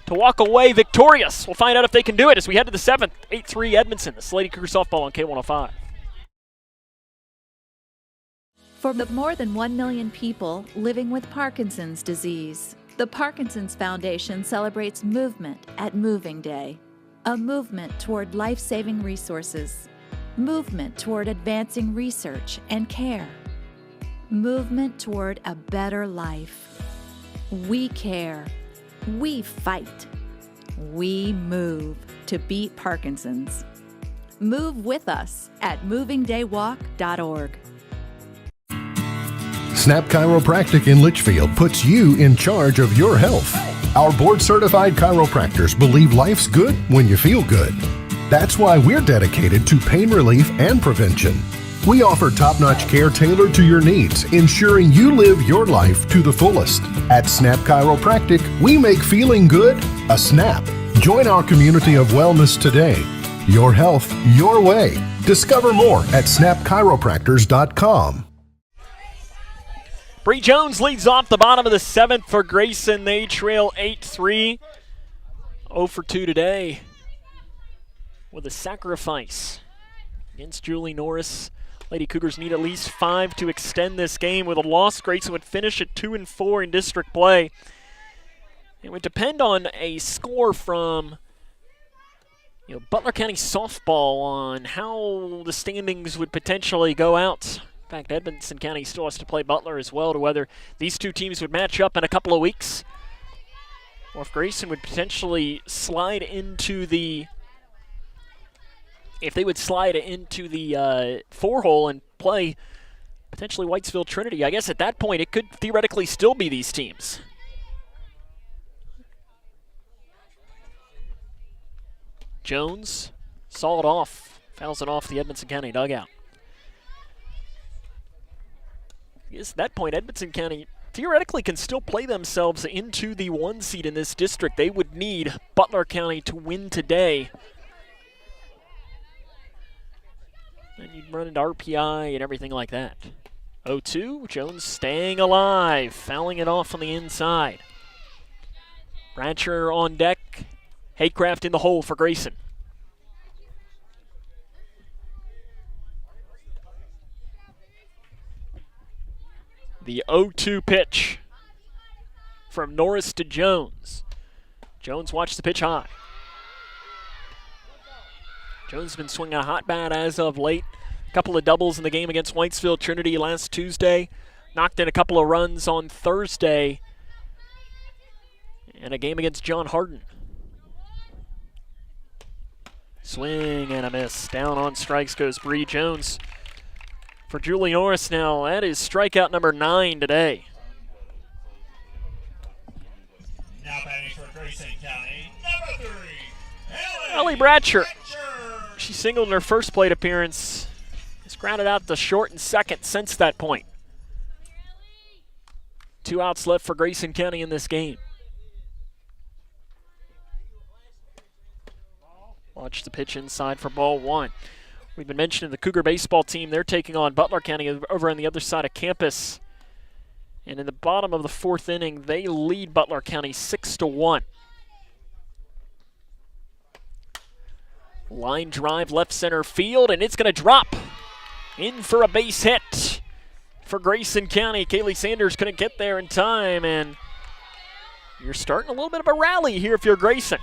to walk away victorious. We'll find out if they can do it as we head to the 7th. 8-3 Edmonson. This is Lady Cougar softball on K105. For the more than 1 million people living with Parkinson's disease, the Parkinson's Foundation celebrates movement at Moving Day. A movement toward life-saving resources. Movement toward advancing research and care. Movement toward a better life. We care. We fight. We move to beat Parkinson's. Move with us at movingdaywalk.org. Snap Chiropractic in Litchfield puts you in charge of your health. Our board-certified chiropractors believe life's good when you feel good. That's why we're dedicated to pain relief and prevention. We offer top-notch care tailored to your needs, ensuring you live your life to the fullest. At Snap Chiropractic, we make feeling good a snap. Join our community of wellness today. Your health, your way. Discover more at snapchiropractors.com. Bree Jones leads off the bottom of the 7th for Grayson. They trail 8-3. 0 for 2 today with a sacrifice against Julie Norris. Lady Cougars need at least 5 to extend this game. With a loss, Grayson would finish at 2-4 in district play. It would depend on a score from Butler County softball on how the standings would potentially go out. In fact, Edmonson County still has to play Butler as well, to whether these two teams would match up in a couple of weeks, or if Grayson would potentially slide into the, if they would slide into the 4-hole and play potentially Whitesville Trinity. I guess at that point it could theoretically still be these teams. Jones saw it off, fouls it off the Edmonson County dugout. I guess at that point, Edmonson County theoretically can still play themselves into the 1 seed in this district. They would need Butler County to win today. And you'd run into RPI and everything like that. 0-2, Jones staying alive, fouling it off on the inside. Bratcher on deck, Haycraft in the hole for Grayson. The 0-2 pitch from Norris to Jones. Jones watched the pitch high. Jones has been swinging a hot bat as of late. A couple of doubles in the game against Whitesville Trinity last Tuesday. Knocked in a couple of runs on Thursday. And a game against John Harden. Swing and a miss. Down on strikes goes Bree Jones. For Julie Norris now, that is strikeout number 9 today. Now batting for Grayson County, number 3, Ellie Bratcher. She singled in her first plate appearance. Has grounded out to short and second since that point. 2 outs left for Grayson County in this game. Watch the pitch inside for ball one. We've been mentioning the Cougar baseball team. They're taking on Butler County over on the other side of campus. And in the bottom of the fourth inning, they lead Butler County 6-1. Line drive left center field, and it's going to drop in for a base hit for Grayson County. Kaylee Sanders couldn't get there in time, and you're starting a little bit of a rally here if you're Grayson.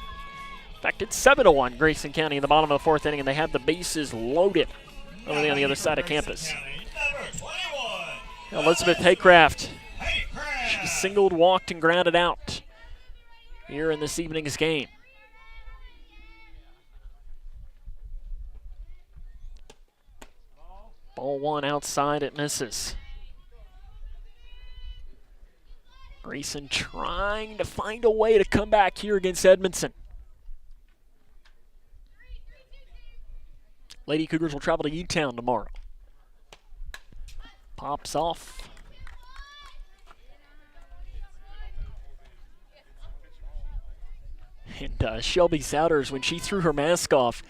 In fact, it's 7-1 Grayson County in the bottom of the fourth inning, and they have the bases loaded over there on the other side of campus. Elizabeth Haycraft. She singled, walked, and grounded out here in this evening's game. Ball one outside, it misses. Grayson trying to find a way to come back here against Edmonson. Lady Cougars will travel to U-Town tomorrow. Pops off. And Shelby Souders, when she threw her mask off,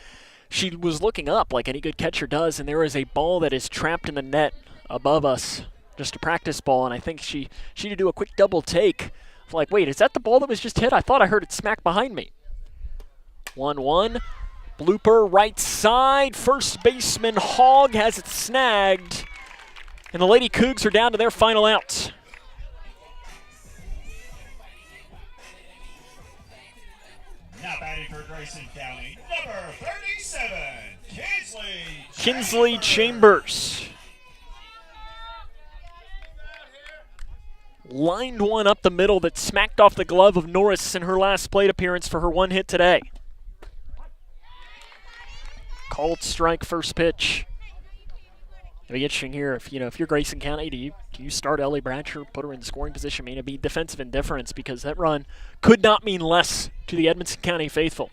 she was looking up like any good catcher does, and there is a ball that is trapped in the net above us, just a practice ball, and I think she had to do a quick double take. Like, wait, is that the ball that was just hit? I thought I heard it smack behind me. 1-1. Blooper right side. First baseman Hogg has it snagged. And the Lady Cougs are down to their final out. Now batting for Grayson County, number 37, Kinsley Chambers. Lined one up the middle that smacked off the glove of Norris in her last plate appearance for her one hit today. Called strike, first pitch. It'll be interesting here if you're Grayson County, do you start Ellie Bratcher, put her in scoring position? I mean, it'd be defensive indifference because that run could not mean less to the Edmonson County faithful.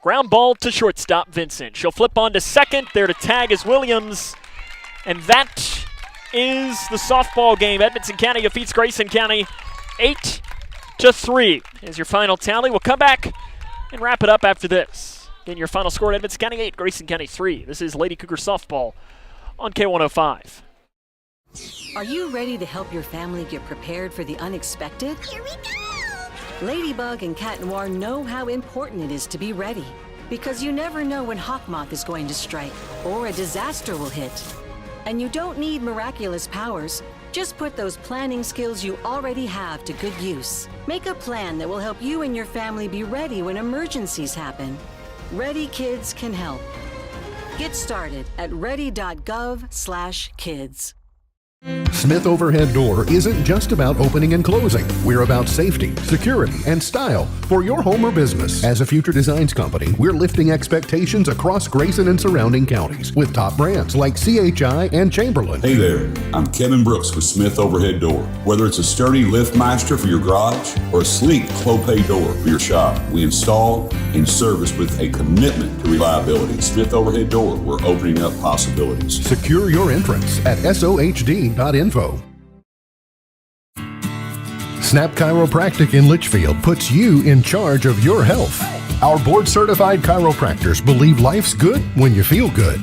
Ground ball to shortstop Vincent. She'll flip on to second. There to tag is Williams. And that is the softball game. Edmonson County defeats Grayson County 8-3 is your final tally. We'll come back and wrap it up after this. Again, your final score, Edmonson County 8, Grayson County 3. This is Lady Cougar softball on K105. Are you ready to help your family get prepared for the unexpected? Here we go! Ladybug and Cat Noir know how important it is to be ready, because you never know when Hawkmoth is going to strike or a disaster will hit. And you don't need miraculous powers. Just put those planning skills you already have to good use. Make a plan that will help you and your family be ready when emergencies happen. Ready Kids can help. Get started at ready.gov/kids. Smith Overhead Door isn't just about opening and closing. We're about safety, security, and style for your home or business. As a future designs company, we're lifting expectations across Grayson and surrounding counties with top brands like CHI and Chamberlain. Hey there, I'm Kevin Brooks with Smith Overhead Door. Whether it's a sturdy LiftMaster for your garage or a sleek Clopay door for your shop, we install and service with a commitment to reliability. Smith Overhead Door, we're opening up possibilities. Secure your entrance at SOHD.info. Snap Chiropractic in Litchfield puts you in charge of your health. Our board-certified chiropractors believe life's good when you feel good.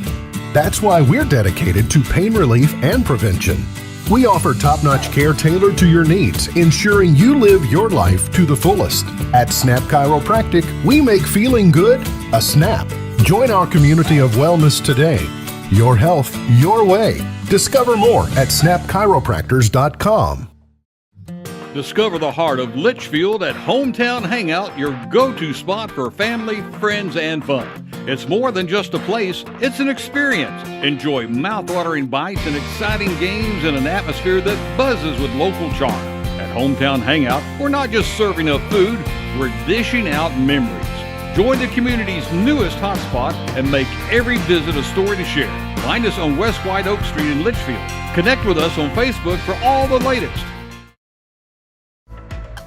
That's why we're dedicated to pain relief and prevention. We offer top-notch care tailored to your needs, ensuring you live your life to the fullest. At Snap Chiropractic, we make feeling good a snap. Join our community of wellness today. Your health, your way. Discover more at snapchiropractors.com. Discover the heart of Litchfield at Hometown Hangout, your go-to spot for family, friends, and fun. It's more than just a place, it's an experience. Enjoy mouth-watering bites and exciting games in an atmosphere that buzzes with local charm. At Hometown Hangout, we're not just serving up food, we're dishing out memories. Join the community's newest hotspot and make every visit a story to share. Find us on West White Oak Street in Litchfield. Connect with us on Facebook for all the latest.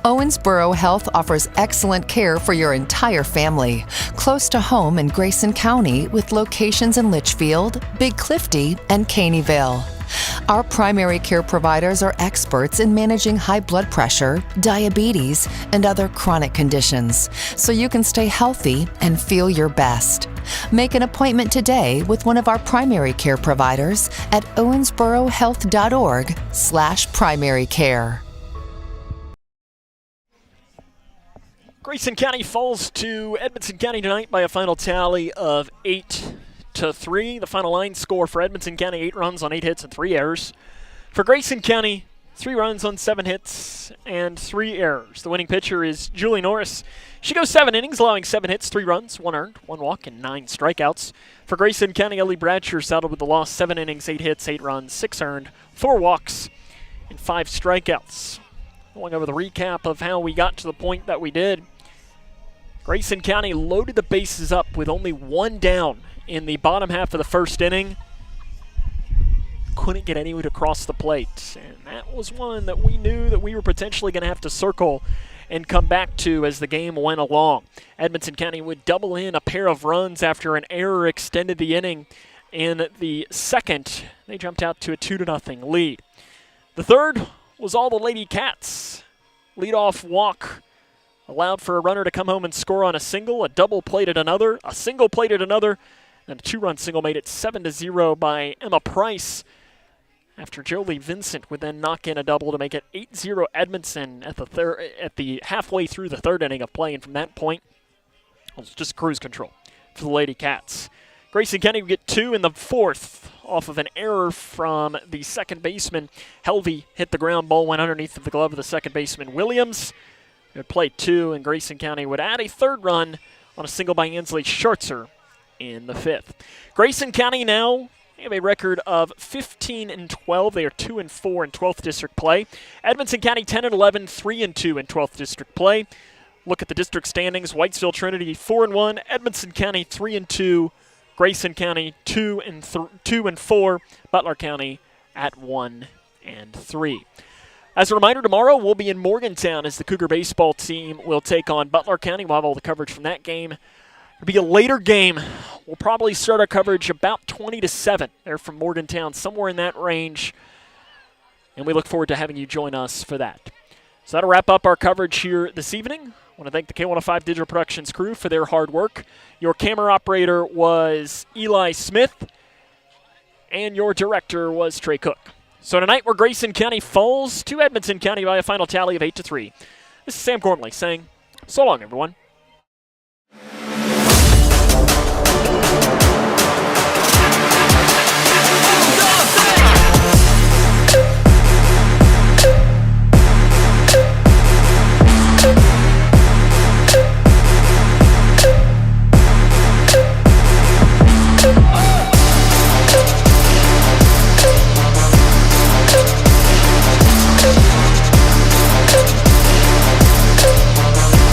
Owensboro Health offers excellent care for your entire family. Close to home in Grayson County with locations in Litchfield, Big Clifty, and Caneyville. Our primary care providers are experts in managing high blood pressure, diabetes, and other chronic conditions, so you can stay healthy and feel your best. Make an appointment today with one of our primary care providers at owensborohealth.org/primary care. Grayson County falls to Edmonson County tonight by a final tally of 8-3. The final line score for Edmonson County, 8 runs on 8 hits and 3 errors. For Grayson County, 3 runs on 7 hits and 3 errors. The winning pitcher is Julie Norris. She goes 7 innings, allowing 7 hits, 3 runs, 1 earned, 1 walk, and 9 strikeouts. For Grayson County, Ellie Bradsher saddled with the loss, 7 innings, 8 hits, 8 runs, 6 earned, 4 walks, and 5 strikeouts. Going over the recap of how we got to the point that we did. Grayson County loaded the bases up with only 1 down in the bottom half of the first inning. Couldn't get anyone across the plate. And that was one that we knew that we were potentially going to have to circle and come back to as the game went along. Edmonson County would double in a pair of runs after an error extended the inning. In the second, they jumped out to a 2-0 lead. The third was all the Lady Cats. Leadoff walk allowed for a runner to come home and score on a single, a double plated another, a single plated another, and a 2-run single made it 7-0 by Emma Price after Jolie Vincent would then knock in a double to make it 8-0 Edmonton at the halfway through the third inning of play. And from that point, it was just cruise control for the Lady Cats. Grayson County would get 2 in the fourth off of an error from the second baseman. Helvey hit the ground ball, went underneath of the glove of the second baseman Williams. It would play 2, and Grayson County would add a third run on a single by Ansley Schertzer in the fifth. Grayson County now have a record of 15-12. They are 2-4 in 12th district play. Edmonson County 10-11, 3-2 in 12th district play. Look at the district standings. Whitesville Trinity 4-1, Edmonson County 3-2, Grayson County 2-4, Butler County at 1-3. As a reminder, tomorrow we'll be in Morgantown as the Cougar baseball team will take on Butler County. We'll have all the coverage from that game. It'll be a later game. We'll probably start our coverage about 20-7. They're from Morgantown, somewhere in that range. And we look forward to having you join us for that. So that'll wrap up our coverage here this evening. I want to thank the K105 Digital Productions crew for their hard work. Your camera operator was Eli Smith, and your director was Trey Cook. So tonight, where Grayson County falls to Edmonson County by a final tally of 8-3. This is Sam Gormley saying, so long, everyone.